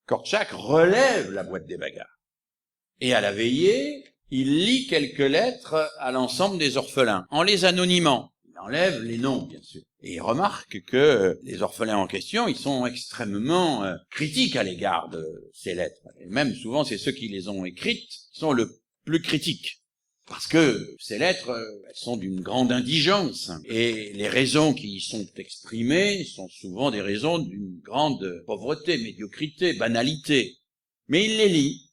Korczak relève la boîte des bagarres. Et à la veillée, il lit quelques lettres à l'ensemble des orphelins, en les anonymant. Il enlève les noms, bien sûr. Et il remarque que les orphelins en question, ils sont extrêmement critiques à l'égard de ces lettres. Et même souvent, c'est ceux qui les ont écrites qui sont le plus critiques. Parce que ces lettres, elles sont d'une grande indigence. Et les raisons qui y sont exprimées sont souvent des raisons d'une grande pauvreté, médiocrité, banalité. Mais il les lit.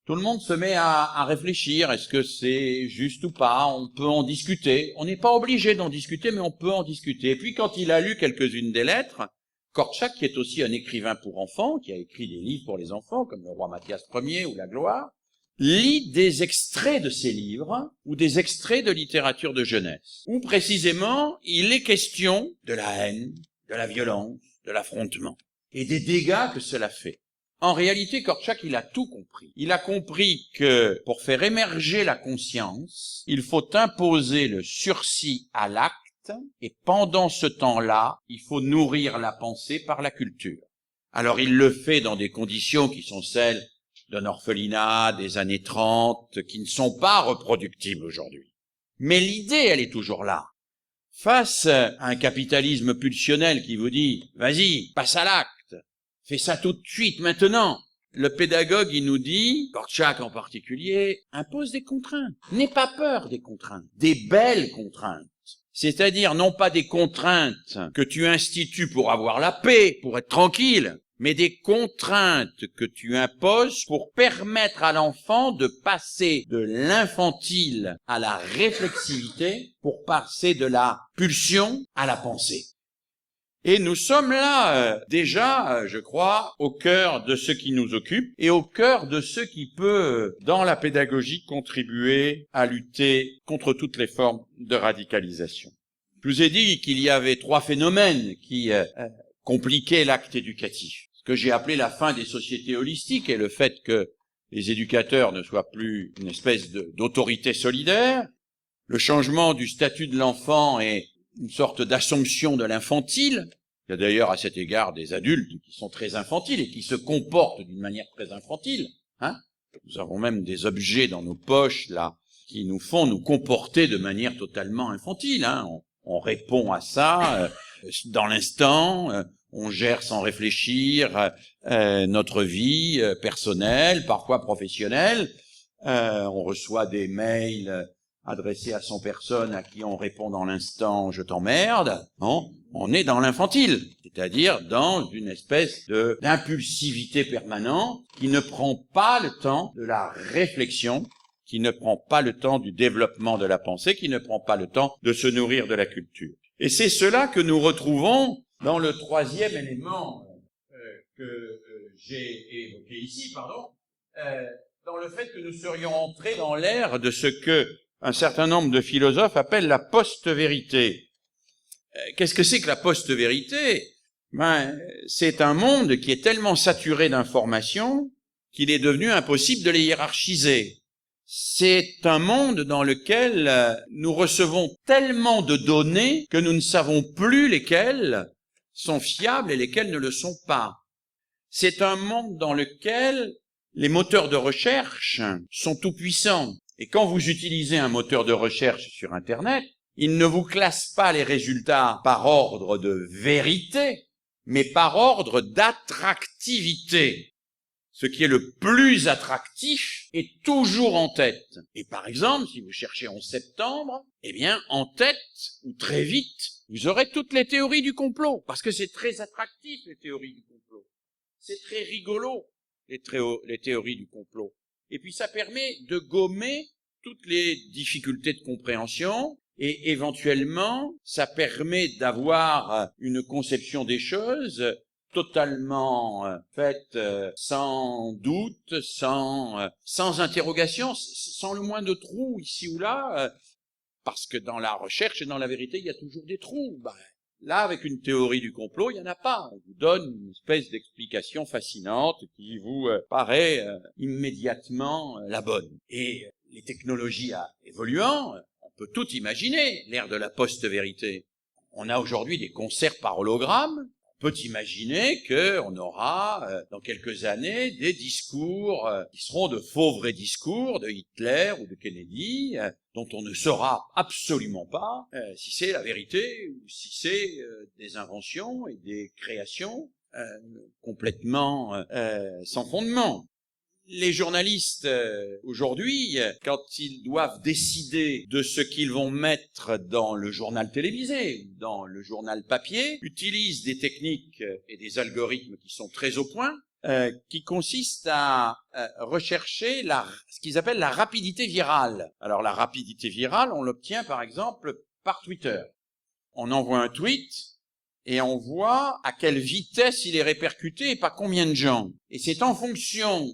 Tout le monde se met à réfléchir. Est-ce que c'est juste ou pas? On peut en discuter. On n'est pas obligé d'en discuter, mais on peut en discuter. Et puis quand il a lu quelques-unes des lettres, Korczak, qui est aussi un écrivain pour enfants, qui a écrit des livres pour les enfants, comme Le Roi Mathias Ier ou La Gloire, lit des extraits de ces livres ou des extraits de littérature de jeunesse, où précisément il est question de la haine, de la violence, de l'affrontement et des dégâts que cela fait. En réalité, Korczak, il a tout compris. Il a compris que pour faire émerger la conscience, il faut imposer le sursis à l'acte et pendant ce temps-là, il faut nourrir la pensée par la culture. Alors il le fait dans des conditions qui sont celles d'un orphelinat des années 30, qui ne sont pas reproductibles aujourd'hui. Mais l'idée, elle est toujours là. Face à un capitalisme pulsionnel qui vous dit « Vas-y, passe à l'acte, fais ça tout de suite, maintenant », le pédagogue, il nous dit, Korczak en particulier, impose des contraintes. N'aie pas peur des contraintes, des belles contraintes. C'est-à-dire non pas des contraintes que tu institues pour avoir la paix, pour être tranquille, mais des contraintes que tu imposes pour permettre à l'enfant de passer de l'infantile à la réflexivité, pour passer de la pulsion à la pensée. Et nous sommes là déjà, je crois, au cœur de ce qui nous occupe et au cœur de ce qui peut, dans la pédagogie, contribuer à lutter contre toutes les formes de radicalisation. Je vous ai dit qu'il y avait 3 phénomènes qui compliquaient l'acte éducatif. Ce que j'ai appelé la fin des sociétés holistiques et le fait que les éducateurs ne soient plus une espèce d'autorité solidaire, le changement du statut de l'enfant et une sorte d'assomption de l'infantile. Il y a d'ailleurs à cet égard des adultes qui sont très infantiles et qui se comportent d'une manière très infantile. Nous avons même des objets dans nos poches là qui nous font nous comporter de manière totalement infantile. On répond à ça dans l'instant. On gère sans réfléchir notre vie personnelle, parfois professionnelle. On reçoit des mails adressés à 100 personnes à qui on répond dans l'instant « je t'emmerde ». On est dans l'infantile, c'est-à-dire dans une espèce d'impulsivité permanente qui ne prend pas le temps de la réflexion, qui ne prend pas le temps du développement de la pensée, qui ne prend pas le temps de se nourrir de la culture. Et c'est cela que nous retrouvons dans le 3e élément que j'ai évoqué ici, dans le fait que nous serions entrés dans l'ère de ce que un certain nombre de philosophes appellent la post-vérité. Qu'est-ce que c'est que la post-vérité? C'est un monde qui est tellement saturé d'informations qu'il est devenu impossible de les hiérarchiser. C'est un monde dans lequel nous recevons tellement de données que nous ne savons plus lesquelles sont fiables et lesquelles ne le sont pas. C'est un monde dans lequel les moteurs de recherche sont tout puissants. Et quand vous utilisez un moteur de recherche sur Internet, il ne vous classe pas les résultats par ordre de vérité, mais par ordre d'attractivité. Ce qui est le plus attractif est toujours en tête. Et par exemple, si vous cherchez 11 septembre, en tête, ou très vite, vous aurez toutes les théories du complot. Parce que c'est très attractif, les théories du complot. C'est très rigolo, les théories du complot. Et puis ça permet de gommer toutes les difficultés de compréhension et éventuellement ça permet d'avoir une conception des choses totalement faite sans doute, sans interrogation, sans le moins de trous ici ou là, parce que dans la recherche et dans la vérité, il y a toujours des trous. Là, avec une théorie du complot, il n'y en a pas. On vous donne une espèce d'explication fascinante qui vous paraît immédiatement la bonne. Et les technologies évoluant, on peut tout imaginer, l'ère de la post-vérité. On a aujourd'hui des concerts par hologramme, peut imaginer qu'on aura, dans quelques années, des discours qui seront de faux vrais discours de Hitler ou de Kennedy, dont on ne saura absolument pas si c'est la vérité ou si c'est des inventions et des créations complètement sans fondement. Les journalistes, aujourd'hui, quand ils doivent décider de ce qu'ils vont mettre dans le journal télévisé, dans le journal papier, utilisent des techniques et des algorithmes qui sont très au point, qui consistent à rechercher ce qu'ils appellent la rapidité virale. Alors la rapidité virale, on l'obtient par exemple par Twitter. On envoie un tweet et on voit à quelle vitesse il est répercuté et par combien de gens. Et c'est en fonction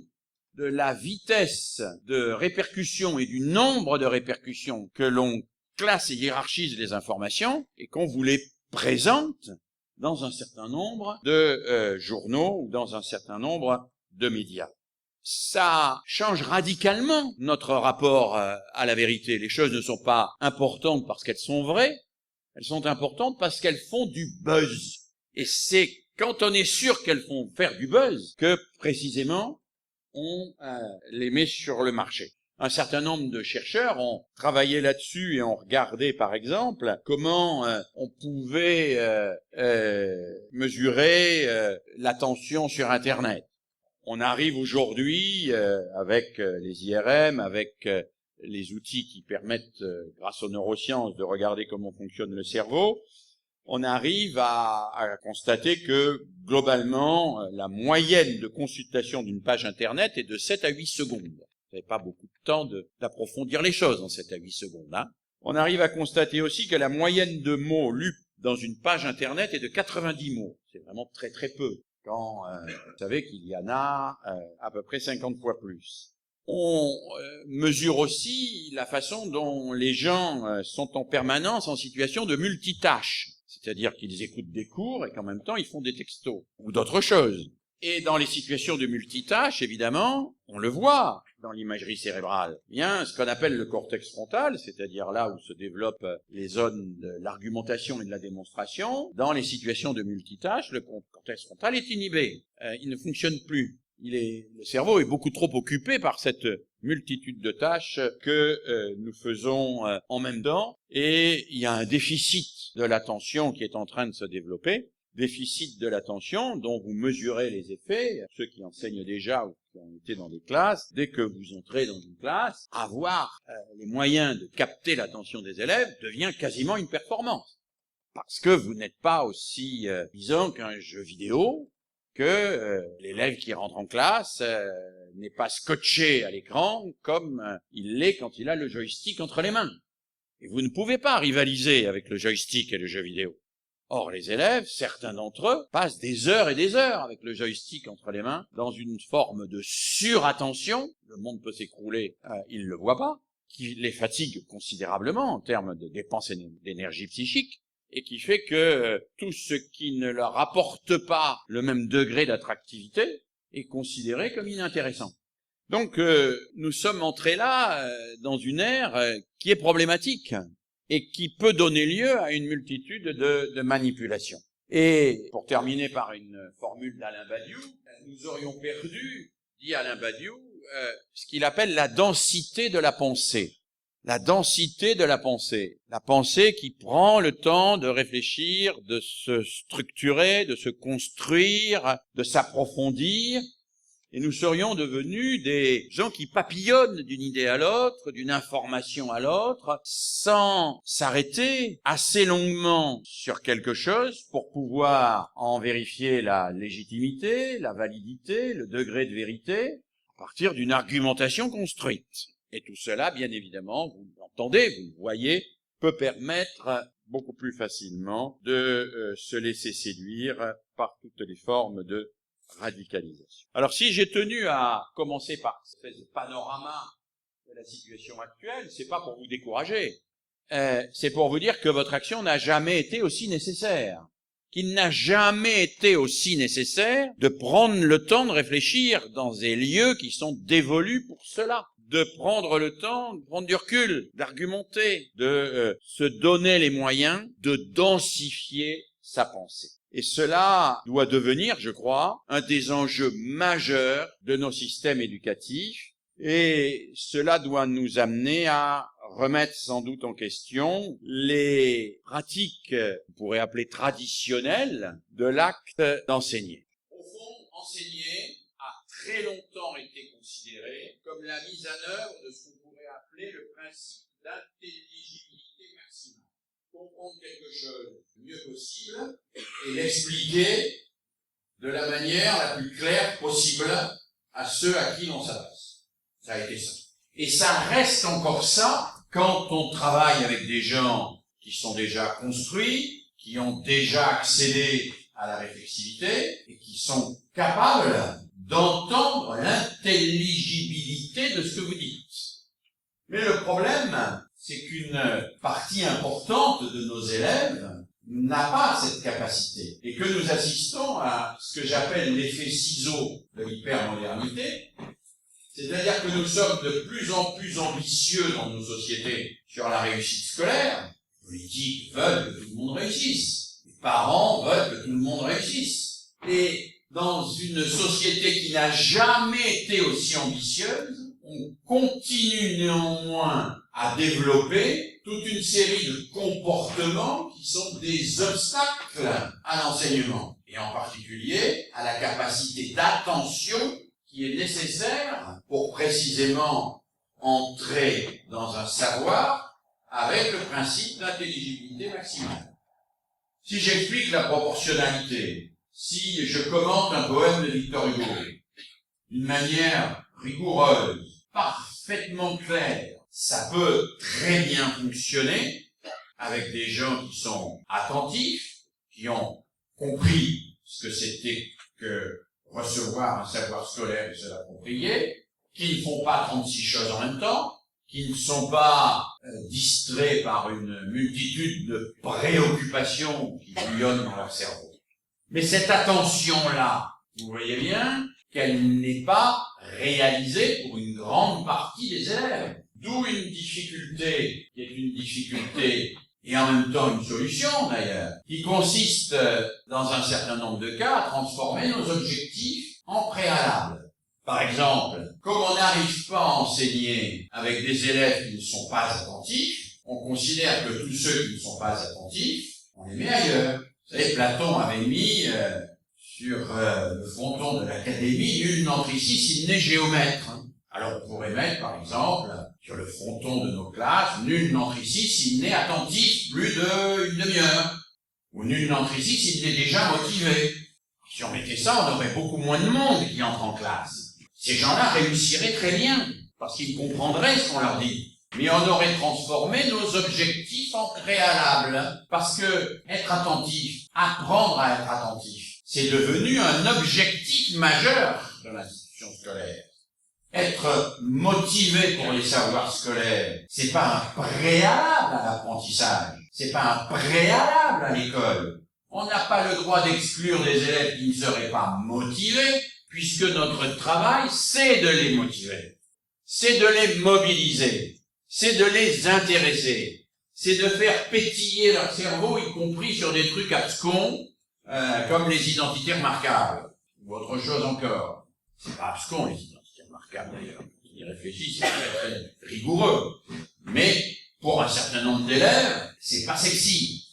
de la vitesse de répercussion et du nombre de répercussions que l'on classe et hiérarchise les informations et qu'on vous les présente dans un certain nombre de journaux ou dans un certain nombre de médias. Ça change radicalement notre rapport à la vérité. Les choses ne sont pas importantes parce qu'elles sont vraies, elles sont importantes parce qu'elles font du buzz. Et c'est quand on est sûr qu'elles font faire du buzz que, précisément, on les met sur le marché. Un certain nombre de chercheurs ont travaillé là-dessus et ont regardé, par exemple, comment on pouvait mesurer l'attention sur Internet. On arrive aujourd'hui, avec les IRM, avec les outils qui permettent, grâce aux neurosciences, de regarder comment fonctionne le cerveau, on arrive à constater que, globalement, la moyenne de consultation d'une page Internet est de 7 à 8 secondes. Vous n'avez pas beaucoup de temps d'approfondir les choses en 7 à 8 secondes. Hein. On arrive à constater aussi que la moyenne de mots lus dans une page Internet est de 90 mots. C'est vraiment très très peu, quand vous savez qu'il y en a à peu près 50 fois plus. On mesure aussi la façon dont les gens sont en permanence en situation de multitâche. C'est-à-dire qu'ils écoutent des cours et qu'en même temps ils font des textos ou d'autres choses. Et dans les situations de multitâche, évidemment, on le voit dans l'imagerie cérébrale. Bien, ce qu'on appelle le cortex frontal, c'est-à-dire là où se développent les zones de l'argumentation et de la démonstration, dans les situations de multitâche, le cortex frontal est inhibé. Il ne fonctionne plus. Le cerveau est beaucoup trop occupé par cette multitude de tâches que nous faisons en même temps, et il y a un déficit de l'attention qui est en train de se développer, déficit de l'attention dont vous mesurez les effets, ceux qui enseignent déjà ou qui ont été dans des classes, dès que vous entrez dans une classe, avoir les moyens de capter l'attention des élèves devient quasiment une performance, parce que vous n'êtes pas aussi disant qu'un jeu vidéo, que l'élève qui rentre en classe n'est pas scotché à l'écran comme il l'est quand il a le joystick entre les mains. Et vous ne pouvez pas rivaliser avec le joystick et le jeu vidéo. Or, les élèves, certains d'entre eux, passent des heures et des heures avec le joystick entre les mains, dans une forme de surattention, le monde peut s'écrouler, ils ne le voient pas, qui les fatigue considérablement en termes de dépenses d'énergie psychique, et qui fait que tout ce qui ne leur apporte pas le même degré d'attractivité est considéré comme inintéressant. Donc nous sommes entrés là dans une ère qui est problématique et qui peut donner lieu à une multitude de manipulations. Et pour terminer par une formule d'Alain Badiou, nous aurions perdu, dit Alain Badiou, ce qu'il appelle la densité de la pensée. La densité de la pensée qui prend le temps de réfléchir, de se structurer, de se construire, de s'approfondir, et nous serions devenus des gens qui papillonnent d'une idée à l'autre, d'une information à l'autre, sans s'arrêter assez longuement sur quelque chose pour pouvoir en vérifier la légitimité, la validité, le degré de vérité, à partir d'une argumentation construite. Et tout cela, bien évidemment, vous l'entendez, vous le voyez, peut permettre beaucoup plus facilement de se laisser séduire par toutes les formes de radicalisation. Alors si j'ai tenu à commencer par cette espèce de panorama de la situation actuelle, c'est pas pour vous décourager, c'est pour vous dire que votre action n'a jamais été aussi nécessaire, qu'il n'a jamais été aussi nécessaire de prendre le temps de réfléchir dans des lieux qui sont dévolus pour cela, de prendre le temps, de prendre du recul, d'argumenter, de se donner les moyens de densifier sa pensée. Et cela doit devenir, je crois, un des enjeux majeurs de nos systèmes éducatifs. Et cela doit nous amener à remettre sans doute en question les pratiques, on pourrait appeler traditionnelles, de l'acte d'enseigner. Au fond, enseigner a très longtemps été considéré comme la mise en œuvre de ce qu'on pourrait appeler le principe d'intelligibilité maximale. Comprendre quelque chose le mieux possible et l'expliquer de la manière la plus claire possible à ceux à qui l'on s'adresse. Ça a été ça. Et ça reste encore ça quand on travaille avec des gens qui sont déjà construits, qui ont déjà accédé à la réflexivité et qui sont capables d'entendre l'intelligibilité de ce que vous dites. Mais le problème, c'est qu'une partie importante de nos élèves n'a pas cette capacité et que nous assistons à ce que j'appelle l'effet ciseau de l'hypermodernité. C'est-à-dire que nous sommes de plus en plus ambitieux dans nos sociétés sur la réussite scolaire. Les politiques veulent que tout le monde réussisse. Les parents veulent que tout le monde réussisse. Et dans une société qui n'a jamais été aussi ambitieuse, on continue néanmoins à développer toute une série de comportements qui sont des obstacles à l'enseignement. Et en particulier à la capacité d'attention qui est nécessaire pour précisément entrer dans un savoir avec le principe d'intelligibilité maximale. Si j'explique la proportionnalité, si je commente un poème de Victor Hugo d'une manière rigoureuse, parfaitement claire, ça peut très bien fonctionner avec des gens qui sont attentifs, qui ont compris ce que c'était que recevoir un savoir scolaire et se l'approprier, qui ne font pas 36 choses en même temps, qui ne sont pas distraits par une multitude de préoccupations qui bouillonnent dans leur cerveau. Mais cette attention-là, vous voyez bien qu'elle n'est pas réalisée pour une grande partie des élèves. D'où une difficulté, qui est une difficulté et en même temps une solution d'ailleurs, qui consiste dans un certain nombre de cas à transformer nos objectifs en préalables. Par exemple, comme on n'arrive pas à enseigner avec des élèves qui ne sont pas attentifs, on considère que tous ceux qui ne sont pas attentifs, on les met ailleurs. Vous savez, Platon avait mis sur le fronton de l'académie, nul n'entre ici s'il n'est géomètre. Alors on pourrait mettre par exemple sur le fronton de nos classes, nul n'entre ici s'il n'est attentif plus d'une demi-heure. Ou nul n'entre ici s'il est déjà motivé. Si on mettait ça, on aurait beaucoup moins de monde qui entre en classe. Ces gens-là réussiraient très bien, parce qu'ils comprendraient ce qu'on leur dit. Mais on aurait transformé nos objectifs en préalables. Parce que être attentif, apprendre à être attentif, c'est devenu un objectif majeur de l'institution scolaire. Être motivé pour les savoirs scolaires, c'est pas un préalable à l'apprentissage, c'est pas un préalable à l'école. On n'a pas le droit d'exclure des élèves qui ne seraient pas motivés, puisque notre travail, c'est de les motiver, c'est de les mobiliser, c'est de les intéresser, c'est de faire pétiller leur cerveau, y compris sur des trucs abscons, comme les identités remarquables, ou autre chose encore. C'est pas abscon, les identités remarquables d'ailleurs. Qui y réfléchissent, c'est très, très rigoureux. Mais, pour un certain nombre d'élèves, c'est pas sexy.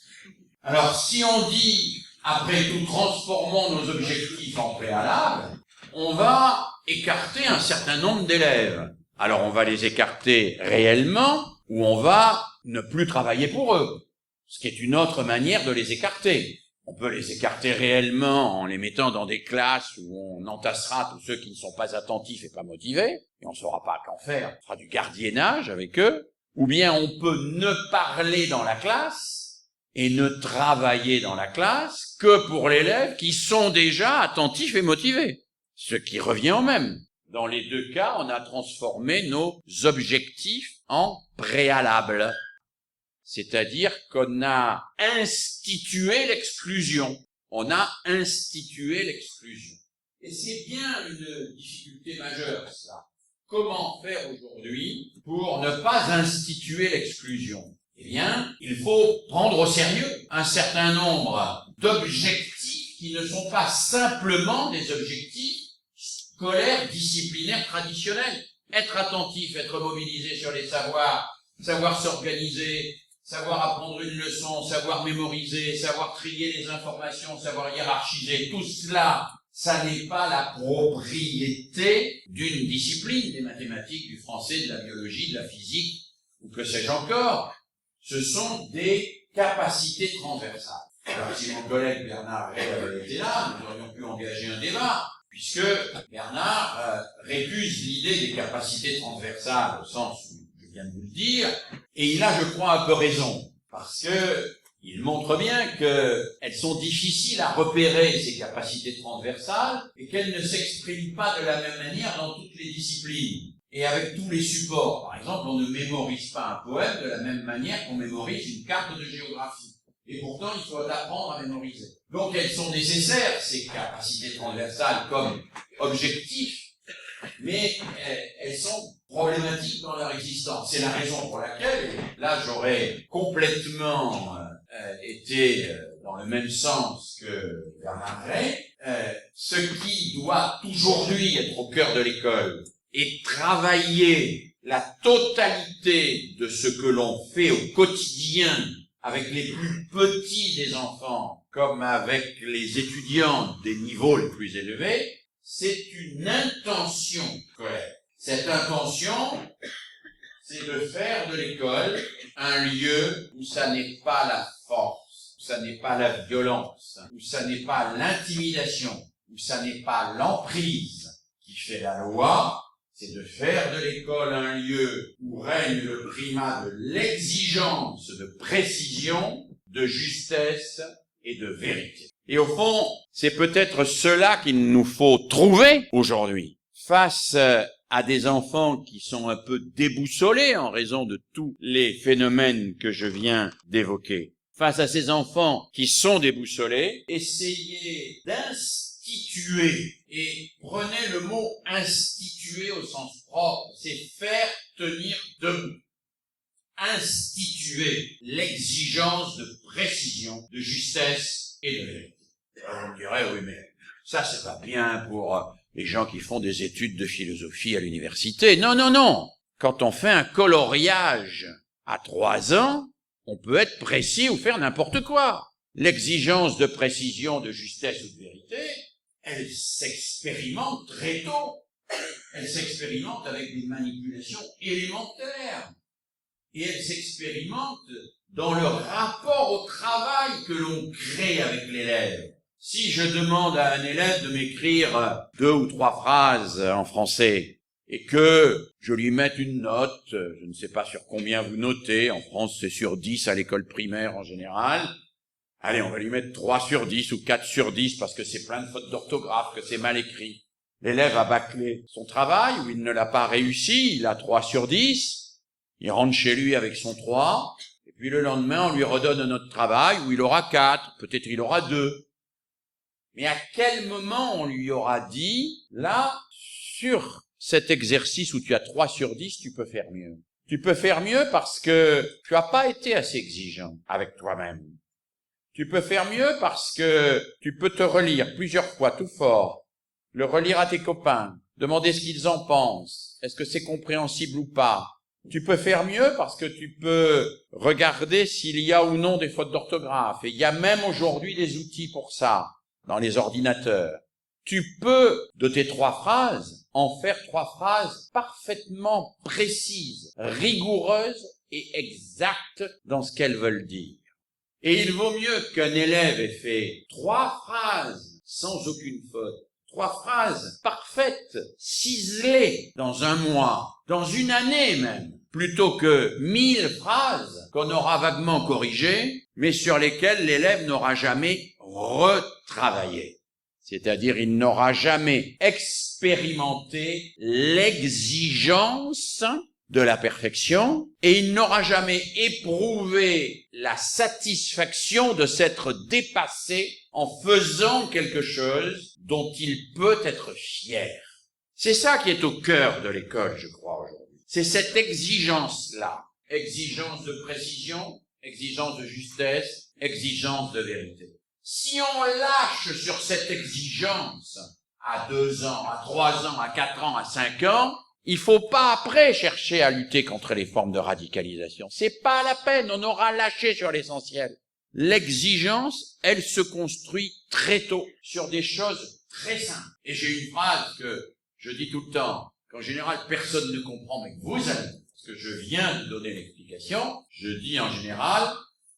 Alors, si on dit, après tout, transformons nos objectifs en préalables, on va écarter un certain nombre d'élèves. Alors, on va les écarter réellement, ou on va ne plus travailler pour eux. Ce qui est une autre manière de les écarter. On peut les écarter réellement en les mettant dans des classes où on entassera tous ceux qui ne sont pas attentifs et pas motivés, et on ne saura pas qu'en faire, on fera du gardiennage avec eux. Ou bien on peut ne parler dans la classe et ne travailler dans la classe que pour l'élève qui sont déjà attentifs et motivés. Ce qui revient au même. Dans les deux cas, on a transformé nos objectifs en préalables. C'est-à-dire qu'on a institué l'exclusion. On a institué l'exclusion. Et c'est bien une difficulté majeure, ça. Comment faire aujourd'hui pour ne pas instituer l'exclusion? Eh bien, il faut prendre au sérieux un certain nombre d'objectifs qui ne sont pas simplement des objectifs scolaires, disciplinaires, traditionnels. Être attentif, être mobilisé sur les savoirs, savoir s'organiser, savoir apprendre une leçon, savoir mémoriser, savoir trier les informations, savoir hiérarchiser, tout cela, ça n'est pas la propriété d'une discipline, des mathématiques, du français, de la biologie, de la physique, ou que sais-je encore. Ce sont des capacités transversales. Alors, si mon collègue Bernard Ray avait été là, nous aurions pu engager un débat, puisque Bernard récuse l'idée des capacités transversales, au sens où je viens de vous le dire, et il a, je crois, un peu raison, parce que il montre bien qu'elles sont difficiles à repérer, ces capacités transversales, et qu'elles ne s'expriment pas de la même manière dans toutes les disciplines, et avec tous les supports. Par exemple, on ne mémorise pas un poème de la même manière qu'on mémorise une carte de géographie. Et pourtant, il faut apprendre à mémoriser. Donc, elles sont nécessaires, ces capacités transversales, comme objectifs, mais elles sont problématiques dans leur existence. C'est la raison pour laquelle, et là, j'aurais complètement été dans le même sens que Bernard Ray, ce qui doit aujourd'hui être au cœur de l'école et travailler la totalité de ce que l'on fait au quotidien avec les plus petits des enfants, comme avec les étudiants des niveaux les plus élevés, c'est une intention scolaire. Cette intention, c'est de faire de l'école un lieu où ça n'est pas la force, où ça n'est pas la violence, où ça n'est pas l'intimidation, où ça n'est pas l'emprise qui fait la loi. C'est de faire de l'école un lieu où règne le primat de l'exigence de précision, de justesse et de vérité. Et au fond, c'est peut-être cela qu'il nous faut trouver aujourd'hui, face à des enfants qui sont un peu déboussolés en raison de tous les phénomènes que je viens d'évoquer. Face à ces enfants qui sont déboussolés, essayez d'instituer, et prenez le mot instituer au sens propre, c'est faire tenir debout. Instituer l'exigence de précision, de justesse et de vérité. Alors on me dirait, oui, mais ça c'est pas bien pour les gens qui font des études de philosophie à l'université. Non, non, non. Quand on fait un coloriage à 3 ans, on peut être précis ou faire n'importe quoi. L'exigence de précision, de justesse ou de vérité, elle s'expérimente très tôt. Elle s'expérimente avec des manipulations élémentaires. Et elle s'expérimente dans le rapport au travail que l'on crée avec l'élève. Si je demande à un élève de m'écrire 2 ou 3 phrases en français, et que je lui mette une note, je ne sais pas sur combien vous notez, en France c'est sur 10 à l'école primaire en général, allez, on va lui mettre 3 sur 10 ou 4 sur 10 parce que c'est plein de fautes d'orthographe, que c'est mal écrit. L'élève a bâclé son travail ou il ne l'a pas réussi, il a 3 sur 10, il rentre chez lui avec son 3, et puis le lendemain on lui redonne un autre travail où il aura 4, peut-être il aura 2. Mais à quel moment on lui aura dit, là, sur cet exercice où tu as 3 sur 10, tu peux faire mieux. Tu peux faire mieux parce que tu n'as pas été assez exigeant avec toi-même. Tu peux faire mieux parce que tu peux te relire plusieurs fois tout fort, le relire à tes copains, demander ce qu'ils en pensent, est-ce que c'est compréhensible ou pas. Tu peux faire mieux parce que tu peux regarder s'il y a ou non des fautes d'orthographe. Et il y a même aujourd'hui des outils pour ça, dans les ordinateurs. Tu peux, de tes 3 phrases, en faire 3 phrases parfaitement précises, rigoureuses et exactes dans ce qu'elles veulent dire. Et il vaut mieux qu'un élève ait fait 3 phrases sans aucune faute, 3 phrases parfaites, ciselées dans un mois, dans une année même, plutôt que 1000 phrases qu'on aura vaguement corrigées, mais sur lesquelles l'élève n'aura jamais retravaillé. C'est-à-dire, il n'aura jamais expérimenté l'exigence de la perfection et il n'aura jamais éprouvé la satisfaction de s'être dépassé en faisant quelque chose dont il peut être fier. C'est ça qui est au cœur de l'école, je crois, aujourd'hui. C'est cette exigence-là. Exigence de précision, exigence de justesse, exigence de vérité. Si on lâche sur cette exigence à 2 ans, à 3 ans, à 4 ans, à 5 ans, il faut pas après chercher à lutter contre les formes de radicalisation. C'est pas la peine, on aura lâché sur l'essentiel. L'exigence, elle se construit très tôt sur des choses très simples. Et j'ai une phrase que je dis tout le temps, qu'en général personne ne comprend, mais que vous allez, parce que je viens de donner l'explication, je dis en général,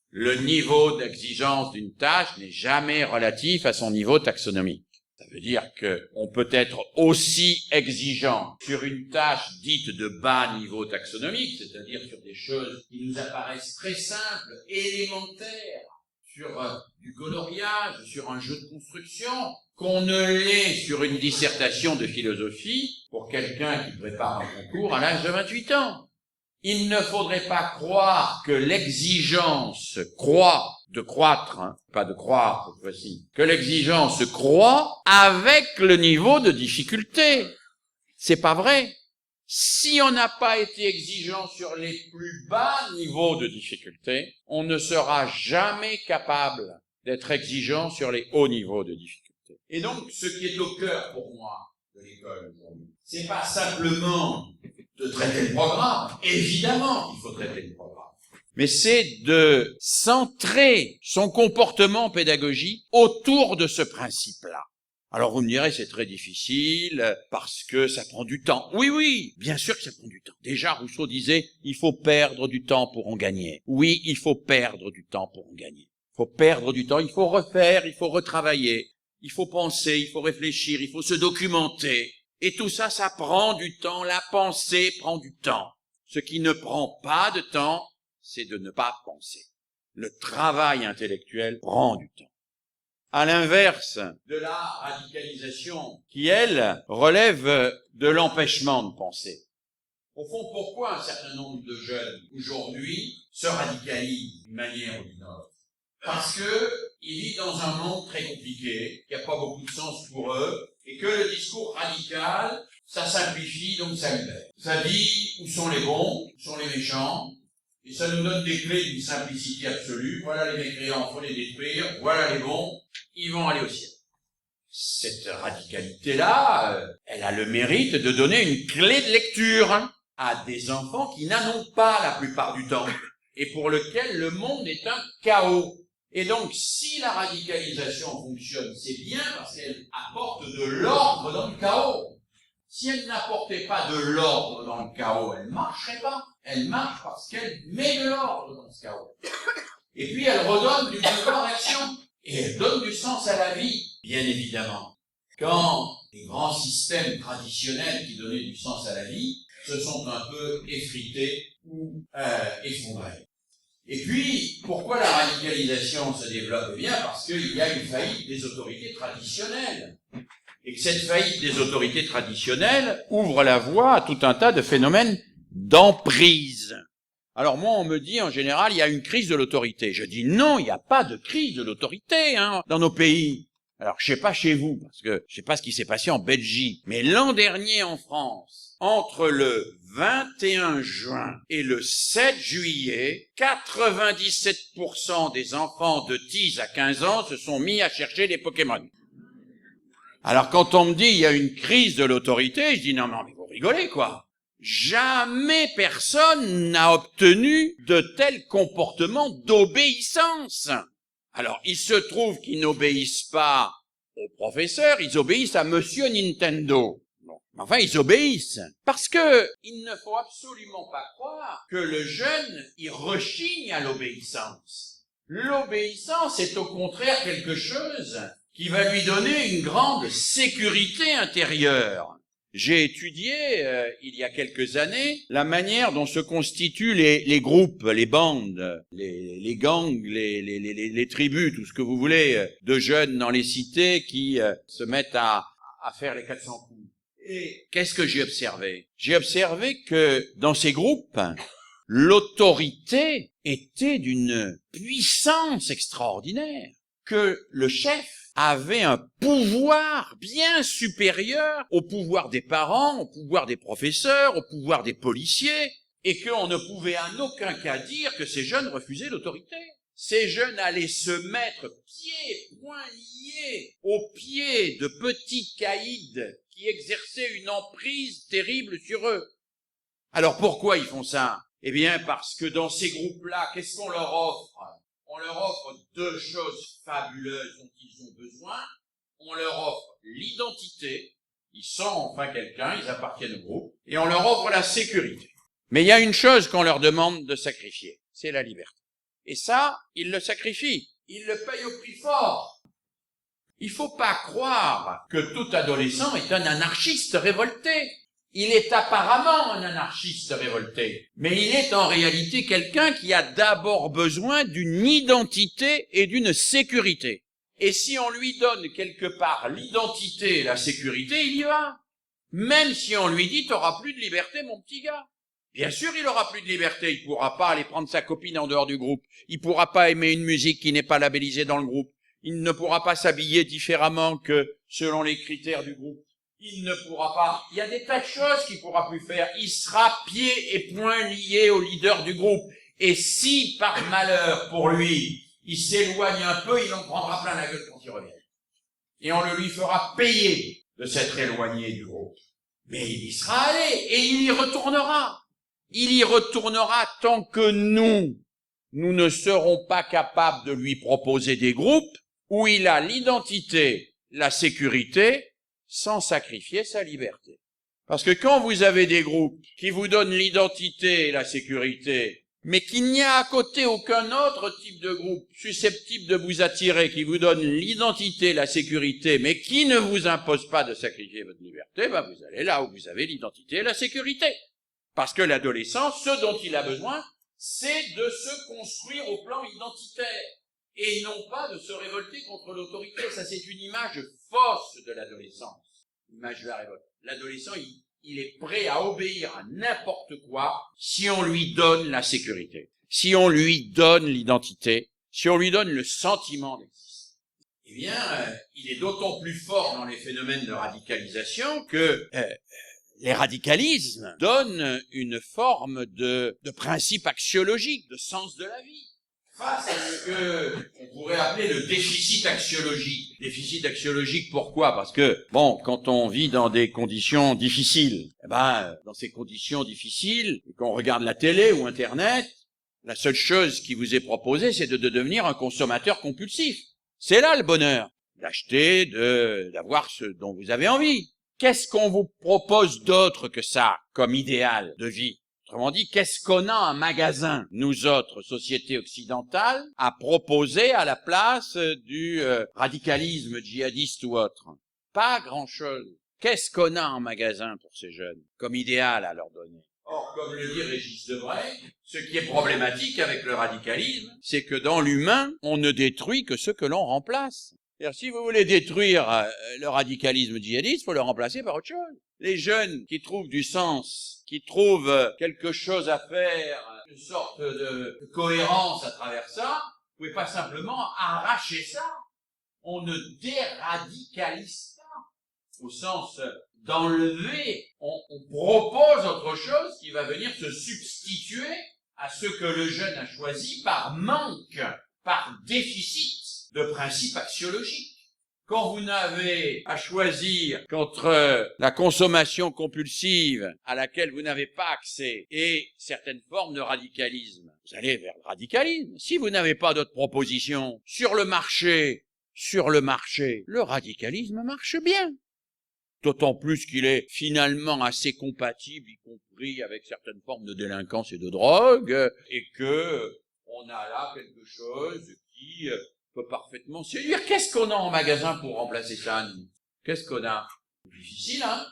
le niveau d'exigence d'une tâche n'est jamais relatif à son niveau taxonomique. Ça veut dire qu'on peut être aussi exigeant sur une tâche dite de bas niveau taxonomique, c'est-à-dire sur des choses qui nous apparaissent très simples, élémentaires, sur du coloriage, sur un jeu de construction, qu'on ne l'est sur une dissertation de philosophie pour quelqu'un qui prépare un concours à l'âge de 28 ans. Il ne faudrait pas croire que l'exigence croît, de croître, pas de croire cette fois-ci, que l'exigence croît avec le niveau de difficulté. C'est pas vrai. Si on n'a pas été exigeant sur les plus bas niveaux de difficulté, on ne sera jamais capable d'être exigeant sur les hauts niveaux de difficulté. Et donc, ce qui est au cœur pour moi de l'école aujourd'hui, c'est pas simplement de traiter le programme. Évidemment, il faut traiter le programme. Mais c'est de centrer son comportement pédagogique autour de ce principe-là. Alors vous me direz, c'est très difficile parce que ça prend du temps. Oui, bien sûr que ça prend du temps. Déjà, Rousseau disait, il faut perdre du temps pour en gagner. Oui, il faut perdre du temps pour en gagner. Il faut perdre du temps, il faut refaire, il faut retravailler, il faut penser, il faut réfléchir, il faut se documenter. Et tout ça, ça prend du temps. La pensée prend du temps. Ce qui ne prend pas de temps, c'est de ne pas penser. Le travail intellectuel prend du temps. À l'inverse de la radicalisation, qui, elle, relève de l'empêchement de penser. Au fond, pourquoi un certain nombre de jeunes, aujourd'hui, se radicalisent d'une manière ou d'une autre? Parce que ils vivent dans un monde très compliqué, qui n'a pas beaucoup de sens pour eux, et que le discours radical, ça simplifie, donc ça libère. Ça dit où sont les bons, où sont les méchants, et ça nous donne des clés d'une simplicité absolue. Voilà les mécréants, faut les détruire, voilà les bons, ils vont aller au ciel. Cette radicalité-là, elle a le mérite de donner une clé de lecture à des enfants qui n'en ont pas la plupart du temps, et pour lesquels le monde est un chaos. Et donc, si la radicalisation fonctionne, c'est bien parce qu'elle apporte de l'ordre dans le chaos. Si elle n'apportait pas de l'ordre dans le chaos, elle ne marcherait pas. Elle marche parce qu'elle met de l'ordre dans ce chaos. Et puis, elle redonne du pouvoir d'action. Et elle donne du sens à la vie, bien évidemment. Quand les grands systèmes traditionnels qui donnaient du sens à la vie se sont un peu effrités ou effondrés. Et puis, pourquoi la radicalisation se développe? Eh bien, parce qu'il y a une faillite des autorités traditionnelles. Et que cette faillite des autorités traditionnelles ouvre la voie à tout un tas de phénomènes d'emprise. Alors moi, on me dit, en général, il y a une crise de l'autorité. Je dis non, il n'y a pas de crise de l'autorité dans nos pays. Alors, je sais pas chez vous, parce que je sais pas ce qui s'est passé en Belgique, mais l'an dernier en France, entre le 21 juin et le 7 juillet, 97% des enfants de 10 à 15 ans se sont mis à chercher des Pokémon. Alors, quand on me dit il y a une crise de l'autorité, je dis non, mais vous rigolez, quoi. Jamais personne n'a obtenu de tels comportements d'obéissance. Alors, il se trouve qu'ils n'obéissent pas aux professeurs, ils obéissent à Monsieur Nintendo. Bon, enfin, ils obéissent. Parce que il ne faut absolument pas croire que le jeune, il rechigne à l'obéissance. L'obéissance est au contraire quelque chose qui va lui donner une grande sécurité intérieure. J'ai étudié, il y a quelques années, la manière dont se constituent les groupes, les bandes, les gangs, les tribus, tout ce que vous voulez, de jeunes dans les cités qui se mettent à faire les 400 coups. Et qu'est-ce que j'ai observé? J'ai observé que dans ces groupes, l'autorité était d'une puissance extraordinaire, que le chef avait un pouvoir bien supérieur au pouvoir des parents, au pouvoir des professeurs, au pouvoir des policiers, et qu'on ne pouvait en aucun cas dire que ces jeunes refusaient l'autorité. ces jeunes allaient se mettre pieds, poings liés aux pieds de petits caïds qui exerçaient une emprise terrible sur eux. Alors pourquoi ils font ça? Eh bien parce que dans ces groupes-là, qu'est-ce qu'on leur offre? On leur offre deux choses fabuleuses dont ils ont besoin. On leur offre l'identité, ils sont enfin quelqu'un, ils appartiennent au groupe, et on leur offre la sécurité. Mais il y a une chose qu'on leur demande de sacrifier, c'est la liberté. Et ça, ils le sacrifient, ils le payent au prix fort. Il faut pas croire que tout adolescent est un anarchiste révolté. Il est apparemment un anarchiste révolté, mais il est en réalité quelqu'un qui a d'abord besoin d'une identité et d'une sécurité. Et si on lui donne quelque part l'identité et la sécurité, il y va. Même si on lui dit, t'auras plus de liberté, mon petit gars. Bien sûr, il aura plus de liberté. Il pourra pas aller prendre sa copine en dehors du groupe. Il pourra pas aimer une musique qui n'est pas labellisée dans le groupe. Il ne pourra pas s'habiller différemment que selon les critères du groupe. Il ne pourra pas. Il y a des tas de choses qu'il pourra plus faire. Il sera pieds et poings liés au leader du groupe. Et si, par malheur pour lui, il s'éloigne un peu, il en prendra plein la gueule quand il revient. Et on le lui fera payer de s'être éloigné du groupe. Mais il y sera allé et il y retournera. Il y retournera tant que nous ne serons pas capables de lui proposer des groupes où il a l'identité, la sécurité, sans sacrifier sa liberté. Parce que quand vous avez des groupes qui vous donnent l'identité et la sécurité, mais qu'il n'y a à côté aucun autre type de groupe susceptible de vous attirer, qui vous donne l'identité, la sécurité, mais qui ne vous impose pas de sacrifier votre liberté, ben vous allez là où vous avez l'identité et la sécurité. Parce que l'adolescent, ce dont il a besoin, c'est de se construire au plan identitaire, et non pas de se révolter contre l'autorité. Ça, c'est une image fausse de l'adolescence, l'image de la révolte. L'adolescent, il est prêt à obéir à n'importe quoi si on lui donne la sécurité, si on lui donne l'identité, si on lui donne le sentiment d'exister. Eh bien, il est d'autant plus fort dans les phénomènes de radicalisation que les radicalismes donnent une forme de principe axiologique, de sens de la vie, face à ce que on pourrait appeler le déficit axiologique. Déficit axiologique, pourquoi? Parce que, bon, quand on vit dans des conditions difficiles, dans ces conditions difficiles, et qu'on regarde la télé ou Internet, la seule chose qui vous est proposée, c'est de devenir un consommateur compulsif. C'est là le bonheur. D'acheter, d'avoir ce dont vous avez envie. Qu'est-ce qu'on vous propose d'autre que ça, comme idéal de vie? Autrement dit, qu'est-ce qu'on a en magasin, nous autres, sociétés occidentales, à proposer à la place du radicalisme djihadiste ou autre? Pas grand-chose. Qu'est-ce qu'on a en magasin pour ces jeunes, comme idéal à leur donner? Or, comme le dit Régis Debray, ce qui est problématique avec le radicalisme, c'est que dans l'humain, on ne détruit que ce que l'on remplace. C'est-à-dire, si vous voulez détruire le radicalisme djihadiste, il faut le remplacer par autre chose. Les jeunes qui trouvent du sens, qui trouvent quelque chose à faire, une sorte de cohérence à travers ça, vous pouvez pas simplement arracher ça. On ne déradicalise pas, au sens d'enlever. On propose autre chose qui va venir se substituer à ce que le jeune a choisi par manque, par déficit de principe axiologique. Quand vous n'avez à choisir qu'entre la consommation compulsive à laquelle vous n'avez pas accès et certaines formes de radicalisme, vous allez vers le radicalisme. Si vous n'avez pas d'autres propositions sur le marché, le radicalisme marche bien. D'autant plus qu'il est finalement assez compatible, y compris avec certaines formes de délinquance et de drogue, et que on a là quelque chose qui peut parfaitement séduire. Qu'est-ce qu'on a en magasin pour remplacer ça, nous? Qu'est-ce qu'on a? C'est difficile, hein?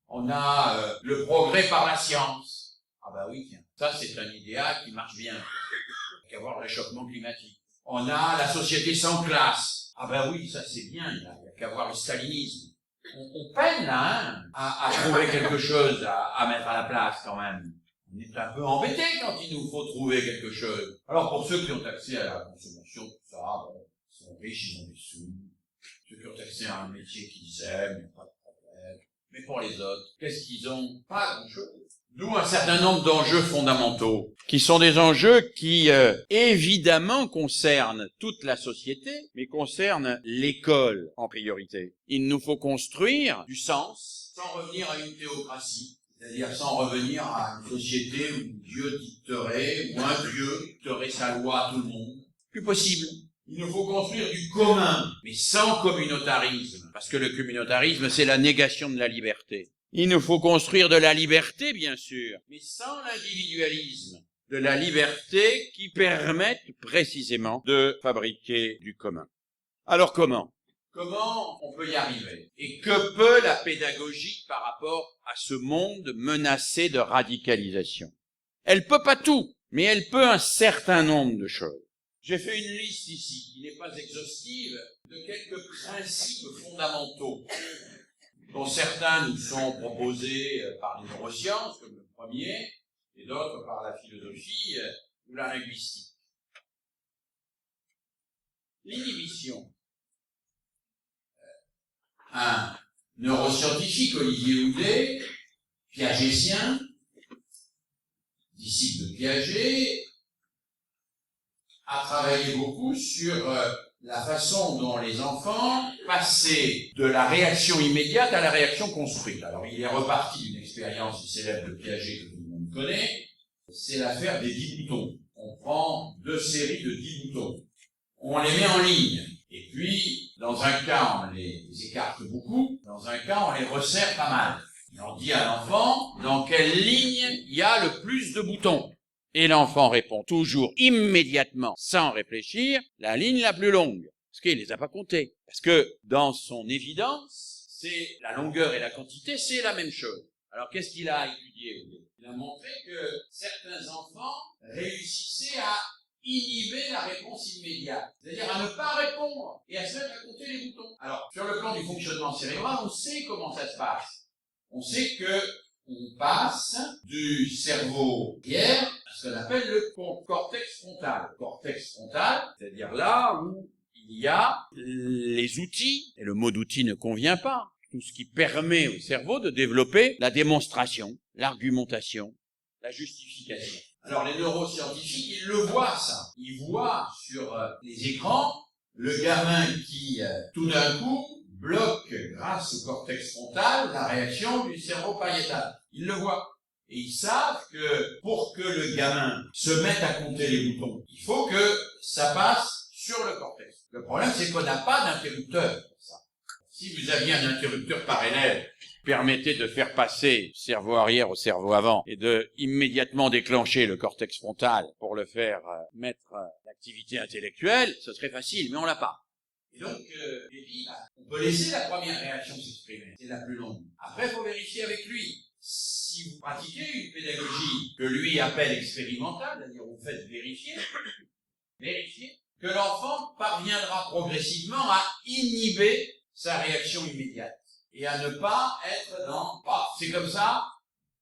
On a le progrès par la science. Ah bah oui, tiens. Ça, c'est un idéal qui marche bien. Il n'y a qu'à voir le réchauffement climatique. On a la société sans classe. Ah bah oui, ça c'est bien, il n'y a qu'à voir le stalinisme. On peine, là, hein, à trouver quelque chose à mettre à la place, quand même. On est un peu embêté quand il nous faut trouver quelque chose. Alors, pour ceux qui ont accès à la consommation, tout ça, bon, ils sont riches, ils ont des sous. Ceux qui ont accès à un métier qu'ils aiment, il n'y a pas de problème. Mais pour les autres, qu'est-ce qu'ils ont? Pas grand-chose. D'où un certain nombre d'enjeux fondamentaux, qui sont des enjeux qui, évidemment, concernent toute la société, mais concernent l'école en priorité. Il nous faut construire du sens, sans revenir à une théocratie, c'est-à-dire sans revenir à une société où Dieu dicterait, ou un Dieu dicterait sa loi à tout le monde. Plus possible. Il nous faut construire du commun, mais sans communautarisme, parce que le communautarisme, c'est la négation de la liberté. Il nous faut construire de la liberté, bien sûr, mais sans l'individualisme, de la liberté qui permette précisément de fabriquer du commun. Alors comment ? Comment on peut y arriver? Et que peut la pédagogie par rapport à ce monde menacé de radicalisation? Elle peut pas tout, mais elle peut un certain nombre de choses. J'ai fait une liste ici, qui n'est pas exhaustive, de quelques principes fondamentaux, dont certains nous sont proposés par les neurosciences, comme le premier, et d'autres par la philosophie ou la linguistique. L'inhibition. Un neuroscientifique, Olivier Houdet, piagétien, disciple de Piaget, a travaillé beaucoup sur la façon dont les enfants passaient de la réaction immédiate à la réaction construite. Alors, il est reparti d'une expérience célèbre de Piaget que tout le monde connaît, c'est l'affaire des 10 boutons. On prend 2 séries de 10 boutons, on les met en ligne, et puis, dans un cas, on les écarte beaucoup, dans un cas, on les resserre pas mal. Et on dit à l'enfant, dans quelle ligne il y a le plus de boutons? Et l'enfant répond toujours immédiatement, sans réfléchir, la ligne la plus longue. Parce qu'il les a pas comptés. Parce que, dans son évidence, c'est la longueur et la quantité, c'est la même chose. Alors, qu'est-ce qu'il a étudié? Il a montré que certains enfants réussissaient à inhiber la réponse immédiate. C'est-à-dire à ne pas répondre et à se mettre à compter les boutons. Alors, sur le plan du fonctionnement cérébral, on sait comment ça se passe. On sait que on passe du cerveau arrière à ce qu'on appelle le cortex frontal. Le cortex frontal, c'est-à-dire là où il y a les outils, et le mot d'outil ne convient pas, tout ce qui permet au cerveau de développer la démonstration, l'argumentation, la justification. Alors les neuroscientifiques, ils le voient ça. Ils voient sur les écrans le gamin qui, tout d'un coup, bloque, grâce au cortex frontal, la réaction du cerveau pariétal. Ils le voient. Et ils savent que pour que le gamin se mette à compter les boutons, il faut que ça passe sur le cortex. Le problème, c'est qu'on n'a pas d'interrupteur pour ça. Si vous aviez un interrupteur par élève qui permettait de faire passer le cerveau arrière au cerveau avant et de immédiatement déclencher le cortex frontal pour le faire mettre l'activité intellectuelle, ce serait facile, mais on l'a pas. Et donc, il dit, on peut laisser la première réaction s'exprimer, c'est la plus longue. Après, il faut vérifier avec lui. Si vous pratiquez une pédagogie que lui appelle expérimentale, c'est-à-dire vous faites vérifier, que l'enfant parviendra progressivement à inhiber sa réaction immédiate et à ne pas être dans « c'est comme ça,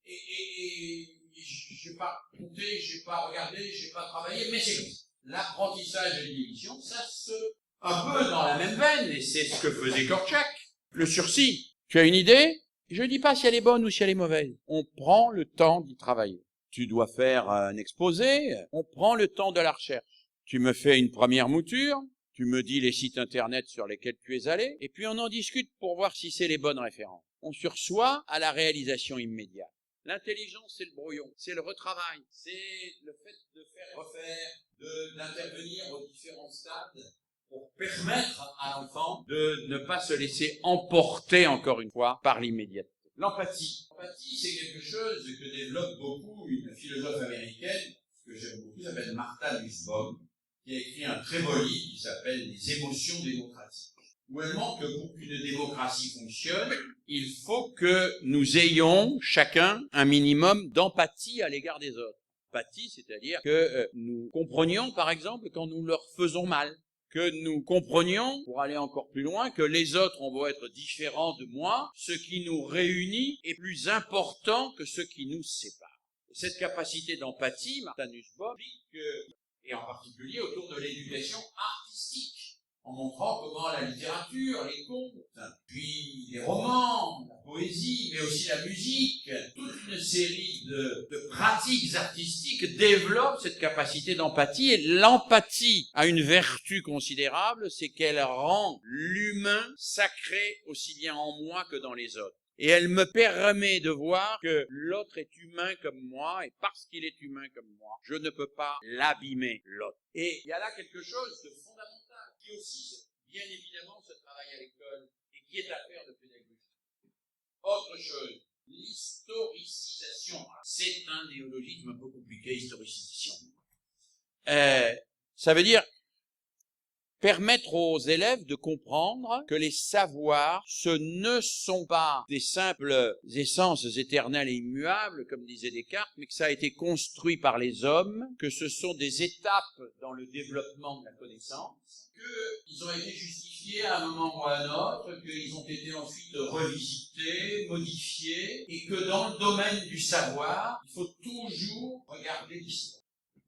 et j'ai pas compté, j'ai pas regardé, j'ai pas travaillé, mais c'est comme ça ». L'apprentissage de l'inhibition, ça se... un peu dans la même veine, et c'est ce que faisait Korczak. Le sursis. Tu as une idée? Je ne dis pas si elle est bonne ou si elle est mauvaise. On prend le temps d'y travailler. Tu dois faire un exposé, on prend le temps de la recherche. Tu me fais une première mouture, tu me dis les sites internet sur lesquels tu es allé, et puis on en discute pour voir si c'est les bonnes références. On sursoit à la réalisation immédiate. L'intelligence, c'est le brouillon, c'est le retravail, c'est le fait de faire refaire, d'intervenir aux différents stades, pour permettre à l'enfant de ne pas se laisser emporter, encore une fois, par l'immédiateté. L'empathie. L'empathie, c'est quelque chose que développe beaucoup une philosophe américaine, que j'aime beaucoup, s'appelle Martha Nussbaum, qui a écrit un très beau livre qui s'appelle « Les émotions démocratiques », où elle montre que pour qu'une démocratie fonctionne, il faut que nous ayons, chacun, un minimum d'empathie à l'égard des autres. Empathie, c'est-à-dire que nous comprenions, par exemple, quand nous leur faisons mal, que nous comprenions, pour aller encore plus loin, que les autres ont beau être différents de moi, ce qui nous réunit est plus important que ce qui nous sépare. Et cette capacité d'empathie, Martha Nussbaum dit que, et en particulier autour de l'éducation artistique, en montrant comment la littérature, les contes, puis les romans, la poésie, mais aussi la musique, toute une série de pratiques artistiques développent cette capacité d'empathie. Et l'empathie a une vertu considérable, c'est qu'elle rend l'humain sacré aussi bien en moi que dans les autres. Et elle me permet de voir que l'autre est humain comme moi, et parce qu'il est humain comme moi, je ne peux pas l'abîmer, l'autre. Et il y a là quelque chose de fondamental, qui aussi, bien évidemment, se travaille à l'école, et qui est affaire de pédagogie. Autre chose, l'historicisation. C'est un néologisme un peu compliqué, historicisation. Ça veut dire permettre aux élèves de comprendre que les savoirs, ce ne sont pas des simples essences éternelles et immuables, comme disait Descartes, mais que ça a été construit par les hommes, que ce sont des étapes dans le développement de la connaissance, qu'ils ont été justifiés à un moment ou à un autre, qu'ils ont été ensuite revisités, modifiés, et que dans le domaine du savoir, il faut toujours regarder l'histoire.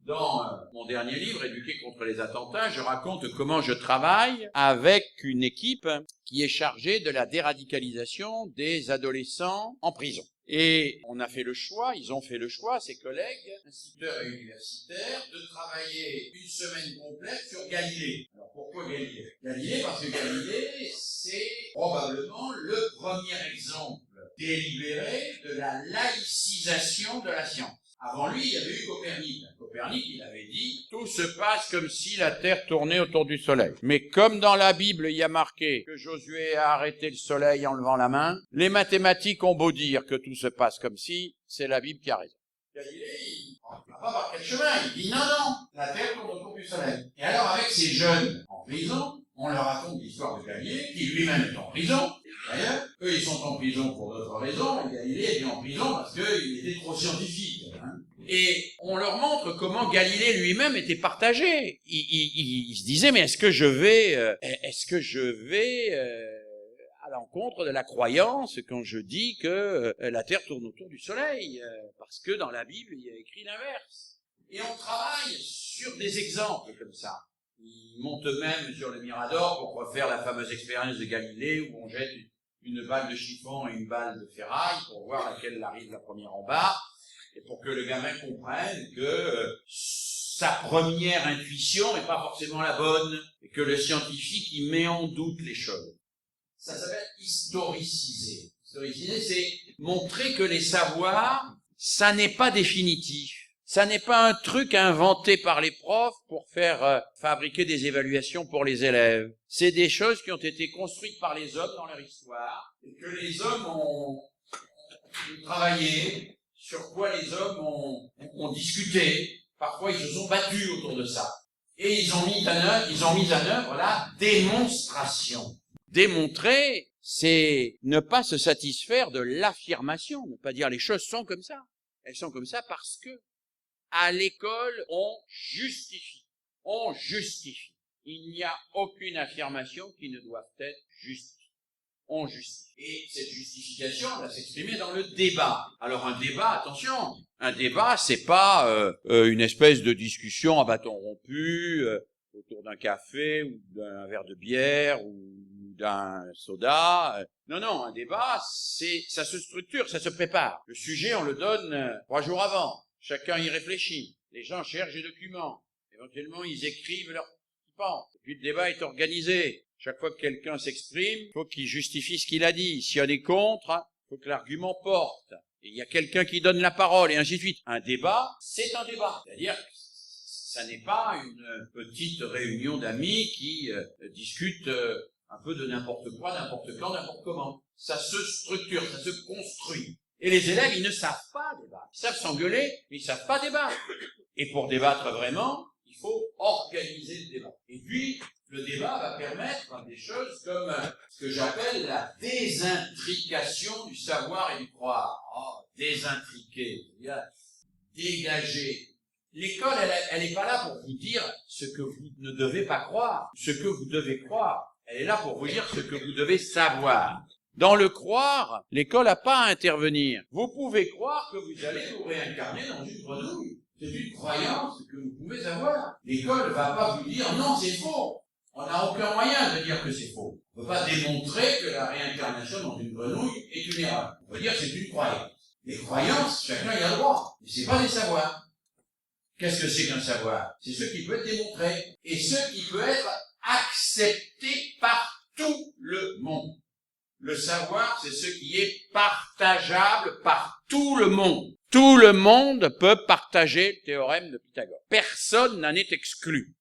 Dans mon dernier livre, Éduquer contre les attentats, je raconte comment je travaille avec une équipe qui est chargée de la déradicalisation des adolescents en prison. Et on a fait le choix, ils ont fait le choix, ces collègues, instituteurs et universitaires, de travailler une semaine complète sur Galilée. Alors pourquoi Galilée? Galilée parce que Galilée, c'est probablement le premier exemple délibéré de la laïcisation de la science. Avant lui, il y avait eu Copernic. Copernic, il avait dit, tout se passe comme si la Terre tournait autour du Soleil. Mais comme dans la Bible, il y a marqué que Josué a arrêté le Soleil en levant la main, les mathématiques ont beau dire que tout se passe comme si, c'est la Bible qui a raison. Galilée, il ne va pas par quel chemin. Il dit, non, la Terre tourne autour du Soleil. Et alors, avec ces jeunes en prison, on leur raconte l'histoire de Galilée, qui lui-même est en prison. D'ailleurs, eux, ils sont en prison pour d'autres raisons, et Galilée est en prison parce qu'il était trop scientifique. Et on leur montre comment Galilée lui-même était partagé. Il se disait, mais est-ce que je vais à l'encontre de la croyance quand je dis que la Terre tourne autour du Soleil, parce que dans la Bible, il y a écrit l'inverse. Et on travaille sur des exemples comme ça. Ils montent même sur le Mirador pour refaire la fameuse expérience de Galilée où on jette une balle de chiffon et une balle de ferraille pour voir laquelle arrive la première en bas, et pour que le gamin comprenne que sa première intuition n'est pas forcément la bonne, et que le scientifique y met en doute les choses. Ça s'appelle historiciser. Historiciser, c'est montrer que les savoirs, ça n'est pas définitif. Ça n'est pas un truc inventé par les profs pour faire fabriquer des évaluations pour les élèves. C'est des choses qui ont été construites par les hommes dans leur histoire, et que les hommes ont travaillé, sur quoi les hommes ont discuté. Parfois, ils se sont battus autour de ça. Et ils ont mis en œuvre la démonstration. Démontrer, c'est ne pas se satisfaire de l'affirmation, ne pas dire les choses sont comme ça. Elles sont comme ça parce que à l'école, on justifie. On justifie. Il n'y a aucune affirmation qui ne doit être justifiée. On justifie. Et cette justification va s'exprimer dans le débat. Alors un débat, attention, un débat, c'est pas une espèce de discussion à bâton rompu autour d'un café ou d'un verre de bière ou d'un soda. Non, un débat, ça se structure, ça se prépare. Le sujet, on le donne 3 jours avant. Chacun y réfléchit. Les gens cherchent des documents. Éventuellement, ils écrivent leur qu'ils pensent. Et puis le débat est organisé. Chaque fois que quelqu'un s'exprime, il faut qu'il justifie ce qu'il a dit. Si on est contre, il faut que l'argument porte. Et il y a quelqu'un qui donne la parole, et ainsi de suite. Un débat, c'est un débat. C'est-à-dire que ça n'est pas une petite réunion d'amis qui discutent un peu de n'importe quoi, n'importe quand, n'importe comment. Ça se structure, ça se construit. Et les élèves, ils ne savent pas débattre. Ils savent s'engueuler, mais ils savent pas débattre. Et pour débattre vraiment, il faut organiser le débat. Et puis, le débat va permettre des choses comme ce que j'appelle la désintrication du savoir et du croire. Oh, désintriquer, c'est-à-dire dégager. L'école, elle n'est pas là pour vous dire ce que vous ne devez pas croire, ce que vous devez croire. Elle est là pour vous dire ce que vous devez savoir. Dans le croire, l'école n'a pas à intervenir. Vous pouvez croire que vous allez vous réincarner dans une grenouille. C'est une croyance que vous pouvez avoir. L'école ne va pas vous dire non, c'est faux. On n'a aucun moyen de dire que c'est faux. On ne peut pas démontrer que la réincarnation dans une grenouille est une erreur. On peut dire que c'est une croyance. Les croyances, chacun y a droit. Mais c'est pas des savoirs. Qu'est-ce que c'est qu'un savoir? C'est ce qui peut être démontré. Et ce qui peut être accepté par tout le monde. Le savoir, c'est ce qui est partageable par tout le monde. Tout le monde peut partager le théorème de Pythagore. Personne n'en est exclu.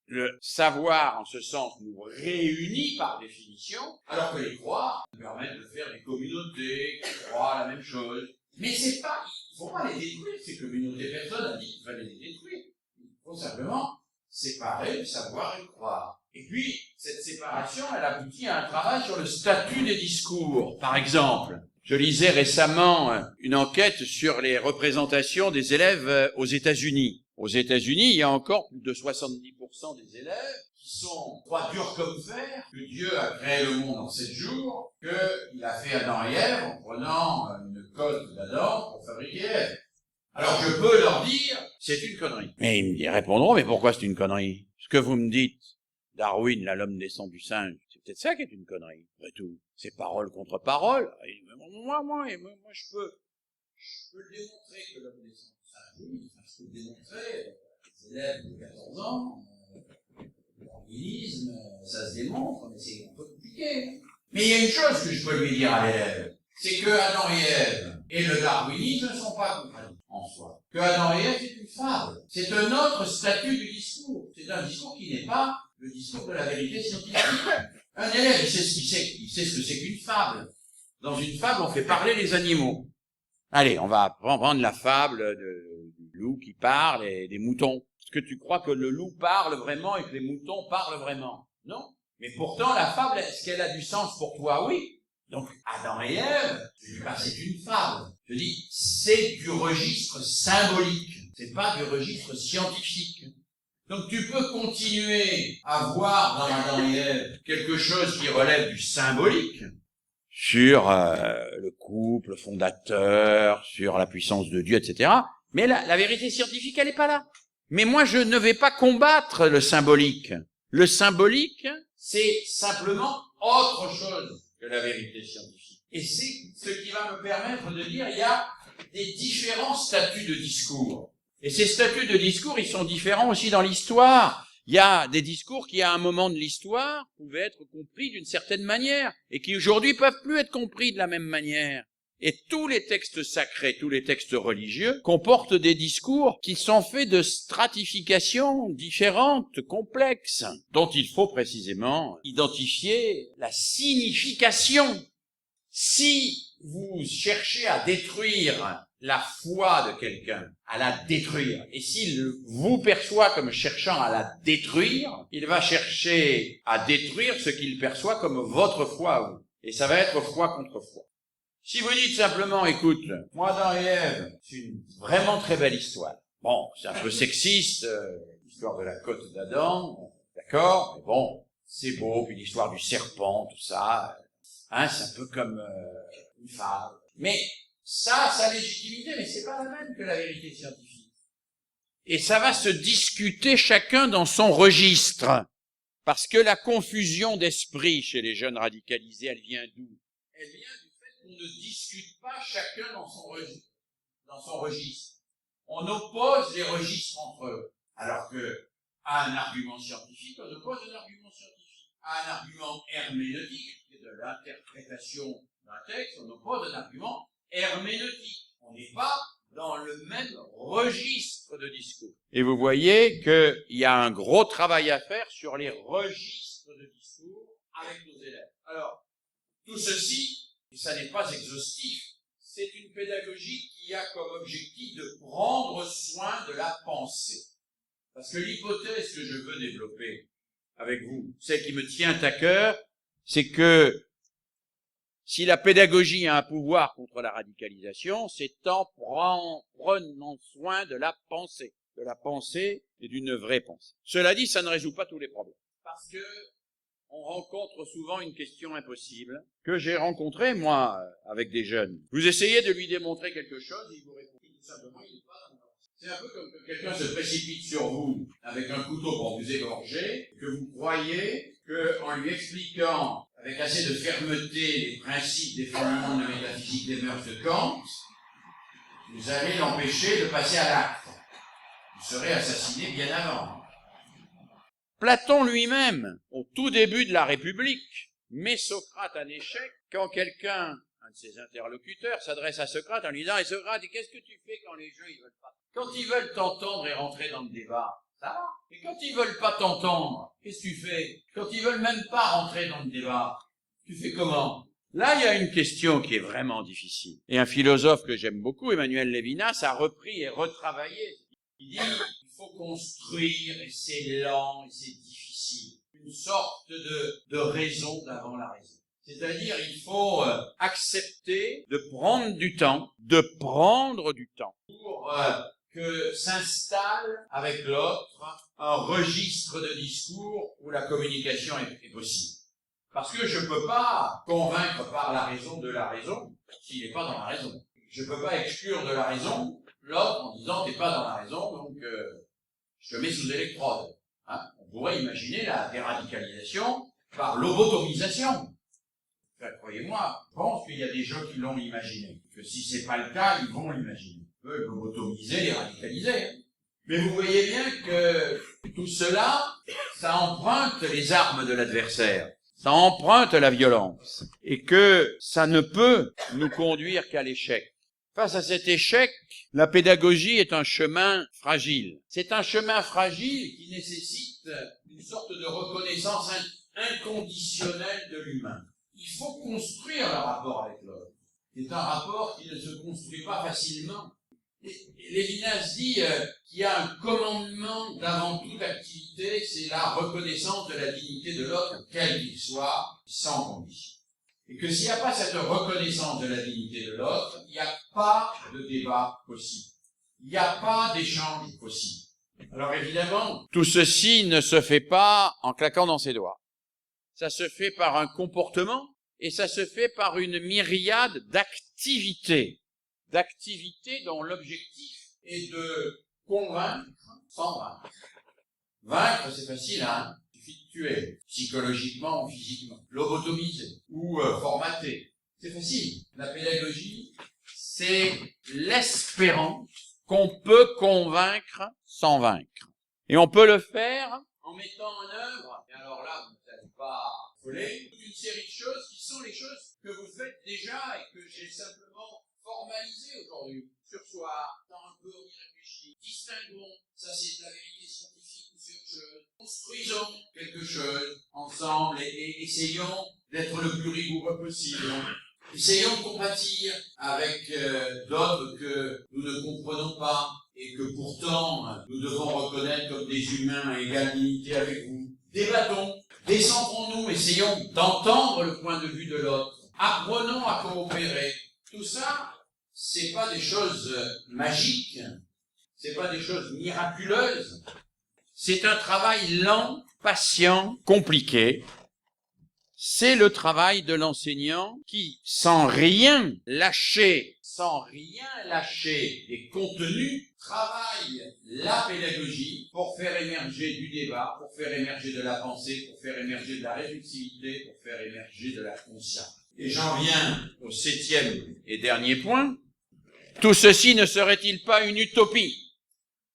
Le savoir, en ce sens, nous réunit par définition, alors que les croire nous permettent de faire des communautés qui croient la même chose. Mais c'est pas, il faut pas les détruire, ces communautés. Personne n'a dit qu'il fallait les détruire. Il faut simplement séparer le savoir et le croire. Et puis, cette séparation, elle aboutit à un travail sur le statut des discours. Par exemple, je lisais récemment une enquête sur les représentations des élèves aux États-Unis. Aux États-Unis, il y a encore plus de 70% des élèves qui croient dur comme fer, que Dieu a créé le monde en 7 jours, qu'il a fait Adam et Ève en prenant une côte d'Adam pour fabriquer Ève. Alors je peux leur dire, c'est une connerie. Mais ils me répondront, mais pourquoi c'est une connerie? Ce que vous me dites, Darwin, là, l'homme descend du singe, c'est peut-être ça qui est une connerie. Après tout, c'est parole contre parole. Et moi, je peux le démontrer que l'homme descend du singe. Oui, je peux le démontrer. Les élèves de 14 ans, le darwinisme, ça se démontre, mais c'est un peu compliqué. Mais il y a une chose que je peux lui dire à l'élève, c'est que Adam et Ève et le darwinisme ne sont pas contradictoires en soi. Que Adam et Ève, c'est une fable. C'est un autre statut du discours. C'est un discours qui n'est pas le discours de la vérité scientifique. Un élève, il sait ce que c'est qu'une fable. Dans une fable, on fait parler les animaux. Allez, on va prendre la fable du loup qui parle et des moutons. Est-ce que tu crois que le loup parle vraiment et que les moutons parlent vraiment? Non. Mais pourtant, la fable, est-ce qu'elle a du sens pour toi? Oui. Donc, Adam et Ève, je dis pas c'est une fable. Je dis, c'est du registre symbolique. C'est pas du registre scientifique. Donc tu peux continuer à voir dans Adam et Ève quelque chose qui relève du symbolique, sur le couple fondateur, sur la puissance de Dieu, etc. Mais la vérité scientifique, elle n'est pas là. Mais moi, je ne vais pas combattre le symbolique. Le symbolique, c'est simplement autre chose que la vérité scientifique. Et c'est ce qui va me permettre de dire, il y a des différents statuts de discours. Et ces statuts de discours, ils sont différents aussi dans l'histoire. Il y a des discours qui, à un moment de l'histoire, pouvaient être compris d'une certaine manière, et qui aujourd'hui peuvent plus être compris de la même manière. Et tous les textes sacrés, tous les textes religieux, comportent des discours qui sont faits de stratifications différentes, complexes, dont il faut précisément identifier la signification. Si vous cherchez à détruire la foi de quelqu'un, à la détruire, et s'il vous perçoit comme cherchant à la détruire, il va chercher à détruire ce qu'il perçoit comme votre foi à vous. Et ça va être foi contre foi. Si vous dites simplement, écoute, moi, Adam et Ève, c'est une vraiment très belle histoire. Bon, c'est un peu sexiste, l'histoire de la côte d'Adam, d'accord, mais bon, c'est beau, puis l'histoire du serpent, tout ça, hein, c'est un peu comme une fable. Mais ça a sa légitimité, mais c'est pas la même que la vérité scientifique. Et ça va se discuter chacun dans son registre. Parce que la confusion d'esprit chez les jeunes radicalisés, elle vient d'où? Elle vient du fait qu'on ne discute pas chacun dans son registre. On oppose les registres entre eux. Alors que, à un argument scientifique, on oppose un argument scientifique. À un argument herméneutique, qui est de l'interprétation d'un texte, on oppose un argument herméneutique. On n'est pas dans le même registre de discours. Et vous voyez qu'il y a un gros travail à faire sur les registres de discours avec nos élèves. Alors, tout ceci, et ça n'est pas exhaustif, c'est une pédagogie qui a comme objectif de prendre soin de la pensée. Parce que l'hypothèse que je veux développer avec vous, celle qui me tient à cœur, c'est que si la pédagogie a un pouvoir contre la radicalisation, c'est en prenant soin de la pensée et d'une vraie pensée. Cela dit, ça ne résout pas tous les problèmes. Parce que on rencontre souvent une question impossible que j'ai rencontrée, moi, avec des jeunes. Vous essayez de lui démontrer quelque chose, et il vous répond tout simplement, il n'est pas dans la pensée. C'est un peu comme que quelqu'un se précipite sur vous avec un couteau pour vous égorger, que vous croyez qu'en lui expliquant avec assez de fermeté les principes des fondements de la métaphysique des mœurs de Kant, vous allez l'empêcher de passer à l'acte. Vous serez assassiné bien avant. Platon lui-même, au tout début de la République, met Socrate en échec quand quelqu'un, un de ses interlocuteurs, s'adresse à Socrate en lui disant « Et Socrate, qu'est-ce que tu fais quand les gens ils veulent pas? Quand ils veulent t'entendre et rentrer dans le débat, ça va. Mais quand ils veulent pas t'entendre, qu'est-ce que tu fais? Quand ils veulent même pas rentrer dans le débat, tu fais comment ?» Là, il y a une question qui est vraiment difficile. Et un philosophe que j'aime beaucoup, Emmanuel Lévinas, a repris et retravaillé. Il dit, il faut construire, et c'est lent, et c'est difficile, une sorte de raison d'avant la raison. C'est-à-dire, il faut accepter de prendre du temps pour que s'installe avec l'autre un registre de discours où la communication est possible. Parce que je ne peux pas convaincre par la raison de la raison s'il n'est pas dans la raison. Je ne peux pas exclure de la raison l'autre en disant « t'es pas dans la raison, donc je te mets sous électrode ». Hein, on pourrait imaginer la déradicalisation par lobotomisation. Enfin, croyez-moi, je pense qu'il y a des gens qui l'ont imaginé. Que si c'est pas le cas, ils vont l'imaginer. On peut lobotomiser, les radicaliser. Hein. Mais vous voyez bien que tout cela, ça emprunte les armes de l'adversaire. Ça emprunte la violence. Et que ça ne peut nous conduire qu'à l'échec. Face à cet échec, la pédagogie est un chemin fragile. C'est un chemin fragile qui nécessite une sorte de reconnaissance inconditionnelle de l'humain. Il faut construire le rapport avec l'autre. C'est un rapport qui ne se construit pas facilement. Lévinas dit qu'il y a un commandement d'avant toute activité, c'est la reconnaissance de la dignité de l'autre, quel qu'il soit, sans condition. Et que s'il n'y a pas cette reconnaissance de la dignité de l'autre, il n'y a pas de débat possible. Il n'y a pas d'échange possible. Alors évidemment, tout ceci ne se fait pas en claquant dans ses doigts. Ça se fait par un comportement et ça se fait par une myriade d'activités. D'activités dont l'objectif est de convaincre sans vaincre. Vaincre, c'est facile, hein? Il suffit de tuer, psychologiquement ou physiquement, lobotomiser ou formater. C'est facile. La pédagogie, c'est l'espérance qu'on peut convaincre sans vaincre. Et on peut le faire en mettant en œuvre, et alors là, vous n'allez pas affoler, toute une série de choses qui sont les choses que vous faites déjà et que j'ai simplement formalisé aujourd'hui. Sursoir, dans un peu on y réfléchit. Distinguons, ça c'est de la vérité scientifique ou sur chose. Construisons quelque chose ensemble et essayons d'être le plus rigoureux possible. Essayons de compatir avec d'autres que nous ne comprenons pas et que pourtant nous devons reconnaître comme des humains à égale dignité avec vous. Débattons, décentrons-nous, essayons d'entendre le point de vue de l'autre. Apprenons à coopérer. Tout ça, c'est pas des choses magiques, c'est pas des choses miraculeuses. C'est un travail lent, patient, compliqué. C'est le travail de l'enseignant qui, sans rien lâcher des contenus, travaille la pédagogie pour faire émerger du débat, pour faire émerger de la pensée, pour faire émerger de la réflexivité, pour faire émerger de la conscience. Et j'en viens au 7e et dernier point. Tout ceci ne serait-il pas une utopie?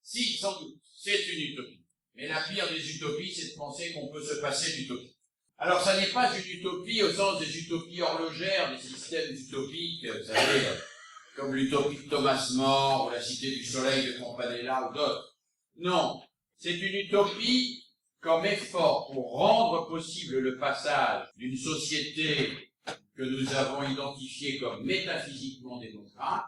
Si, sans doute, c'est une utopie. Mais la pire des utopies, c'est de penser qu'on peut se passer d'utopie. Alors, ça n'est pas une utopie au sens des utopies horlogères, des systèmes utopiques, vous savez, comme l'utopie de Thomas More, ou la Cité du Soleil de Campanella, ou d'autres. Non, c'est une utopie comme effort pour rendre possible le passage d'une société que nous avons identifiée comme métaphysiquement démocrate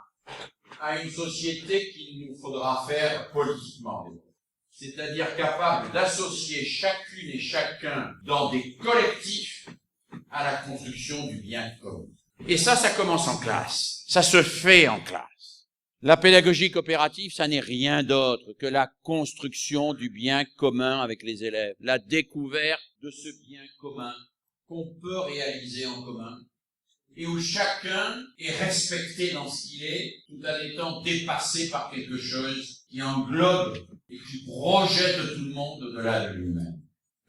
à une société qu'il nous faudra faire politiquement démocrate. C'est-à-dire capable d'associer chacune et chacun dans des collectifs à la construction du bien commun. Et ça commence en classe. Ça se fait en classe. La pédagogie coopérative, ça n'est rien d'autre que la construction du bien commun avec les élèves, la découverte de ce bien commun qu'on peut réaliser en commun et où chacun est respecté dans ce qu'il est, tout en étant dépassé par quelque chose qui englobe et qui projette tout le monde au-delà de lui-même.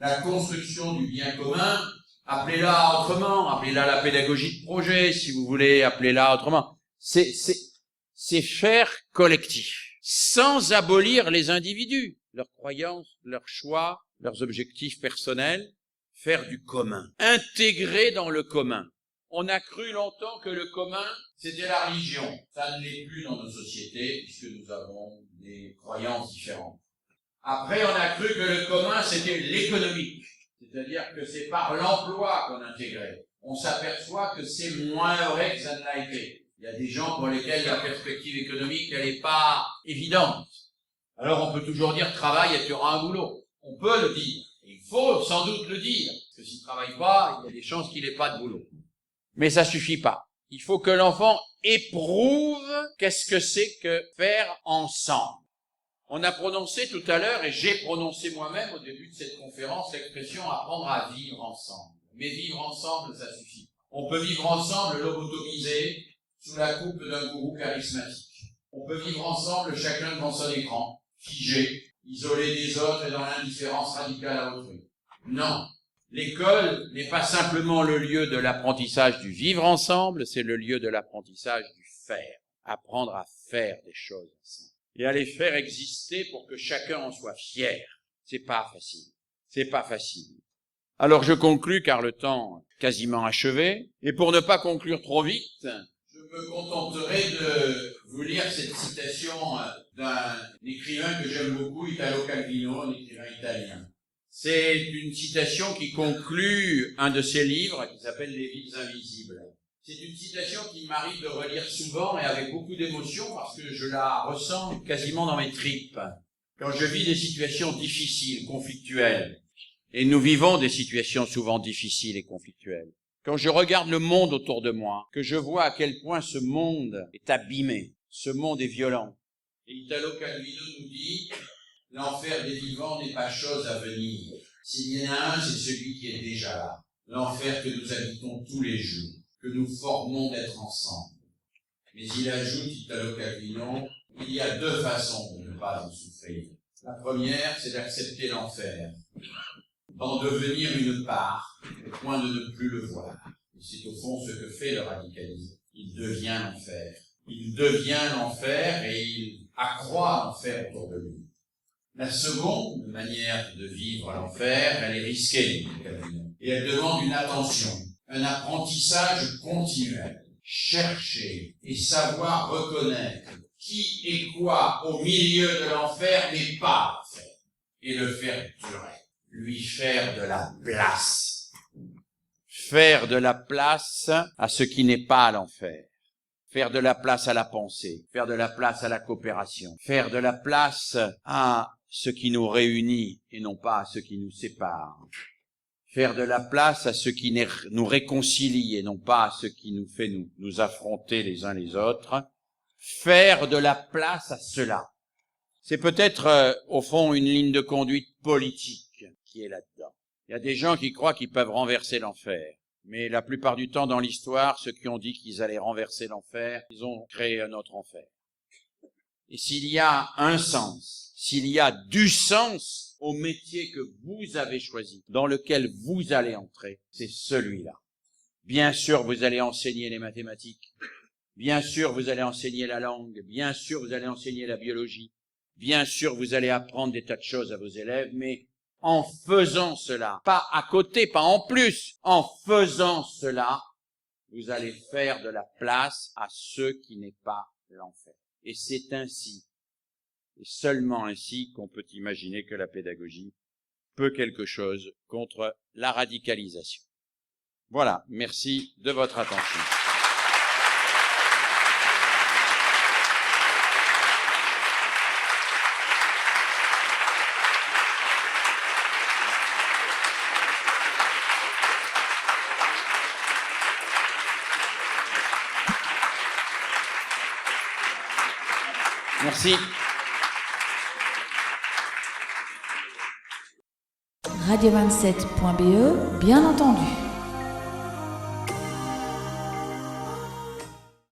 la construction du bien commun, appelez-la autrement, appelez-la la pédagogie de projet, si vous voulez, appelez-la autrement. C'est faire collectif, sans abolir les individus, leurs croyances, leurs choix, leurs objectifs personnels, faire du commun, intégrer dans le commun. On a cru longtemps que le commun, c'était la religion. Ça ne l'est plus dans nos sociétés, puisque nous avons des croyances différentes. Après, on a cru que le commun, c'était l'économique. C'est-à-dire que c'est par l'emploi qu'on intégrait. On s'aperçoit que c'est moins vrai que ça ne l'a été. Il y a des gens pour lesquels la perspective économique, elle n'est pas évidente. Alors on peut toujours dire travail et tu auras un boulot. On peut le dire. Il faut sans doute le dire. Parce que s'il ne travaille pas, il y a des chances qu'il n'ait pas de boulot. Mais ça suffit pas. Il faut que l'enfant éprouve qu'est-ce que c'est que faire ensemble. On a prononcé tout à l'heure, et j'ai prononcé moi-même au début de cette conférence, l'expression apprendre à vivre ensemble. Mais vivre ensemble, ça suffit. On peut vivre ensemble lobotomisé sous la coupe d'un gourou charismatique. On peut vivre ensemble chacun devant son écran, figé, isolé des autres et dans l'indifférence radicale à autrui. Non. L'école n'est pas simplement le lieu de l'apprentissage du vivre ensemble, c'est le lieu de l'apprentissage du faire. Apprendre à faire des choses ensemble. Et à les faire exister pour que chacun en soit fier. C'est pas facile. C'est pas facile. Alors je conclus car le temps est quasiment achevé. Et pour ne pas conclure trop vite, je me contenterai de vous lire cette citation d'un écrivain que j'aime beaucoup, Italo Calvino, un écrivain italien. C'est une citation qui conclut un de ses livres qui s'appelle Les villes invisibles. C'est une citation qui m'arrive de relire souvent et avec beaucoup d'émotion parce que je la ressens quasiment dans mes tripes. Quand je vis des situations difficiles, conflictuelles, et nous vivons des situations souvent difficiles et conflictuelles, quand je regarde le monde autour de moi, que je vois à quel point ce monde est abîmé, ce monde est violent. Et Italo Calvino nous dit « L'enfer des vivants n'est pas chose à venir. S'il y en a un, c'est celui qui est déjà là. L'enfer que nous habitons tous les jours, que nous formons d'être ensemble. » Mais il ajoute, Italo Calvino, il y a deux façons de ne pas en souffrir. La première, c'est d'accepter l'enfer, d'en devenir une part, au point de ne plus le voir. Et c'est au fond ce que fait le radicalisme. Il devient l'enfer. Il devient l'enfer et il accroît l'enfer autour de lui. La seconde manière de vivre l'enfer, elle est risquée, et elle demande une attention, un apprentissage continuel. Chercher et savoir reconnaître qui et quoi au milieu de l'enfer n'est pas l'enfer, et le faire durer, lui faire de la place. Faire de la place à ce qui n'est pas l'enfer. Faire de la place à la pensée, faire de la place à la coopération, faire de la place à ce qui nous réunit et non pas à ce qui nous sépare. Faire de la place à ce qui nous réconcilie et non pas à ce qui nous fait nous affronter les uns les autres. Faire de la place à cela. C'est peut-être, au fond, une ligne de conduite politique qui est là-dedans. Il y a des gens qui croient qu'ils peuvent renverser l'enfer. Mais la plupart du temps dans l'histoire, ceux qui ont dit qu'ils allaient renverser l'enfer, ils ont créé un autre enfer. Et s'il y a un sens, s'il y a du sens au métier que vous avez choisi, dans lequel vous allez entrer, c'est celui-là. Bien sûr, vous allez enseigner les mathématiques. Bien sûr, vous allez enseigner la langue. Bien sûr, vous allez enseigner la biologie. Bien sûr, vous allez apprendre des tas de choses à vos élèves, mais en faisant cela, pas à côté, pas en plus, en faisant cela, vous allez faire de la place à ce qui n'est pas l'enfer. Et c'est ainsi, et seulement ainsi, qu'on peut imaginer que la pédagogie peut quelque chose contre la radicalisation. Voilà, merci de votre attention. Merci. Radio27.be, bien entendu.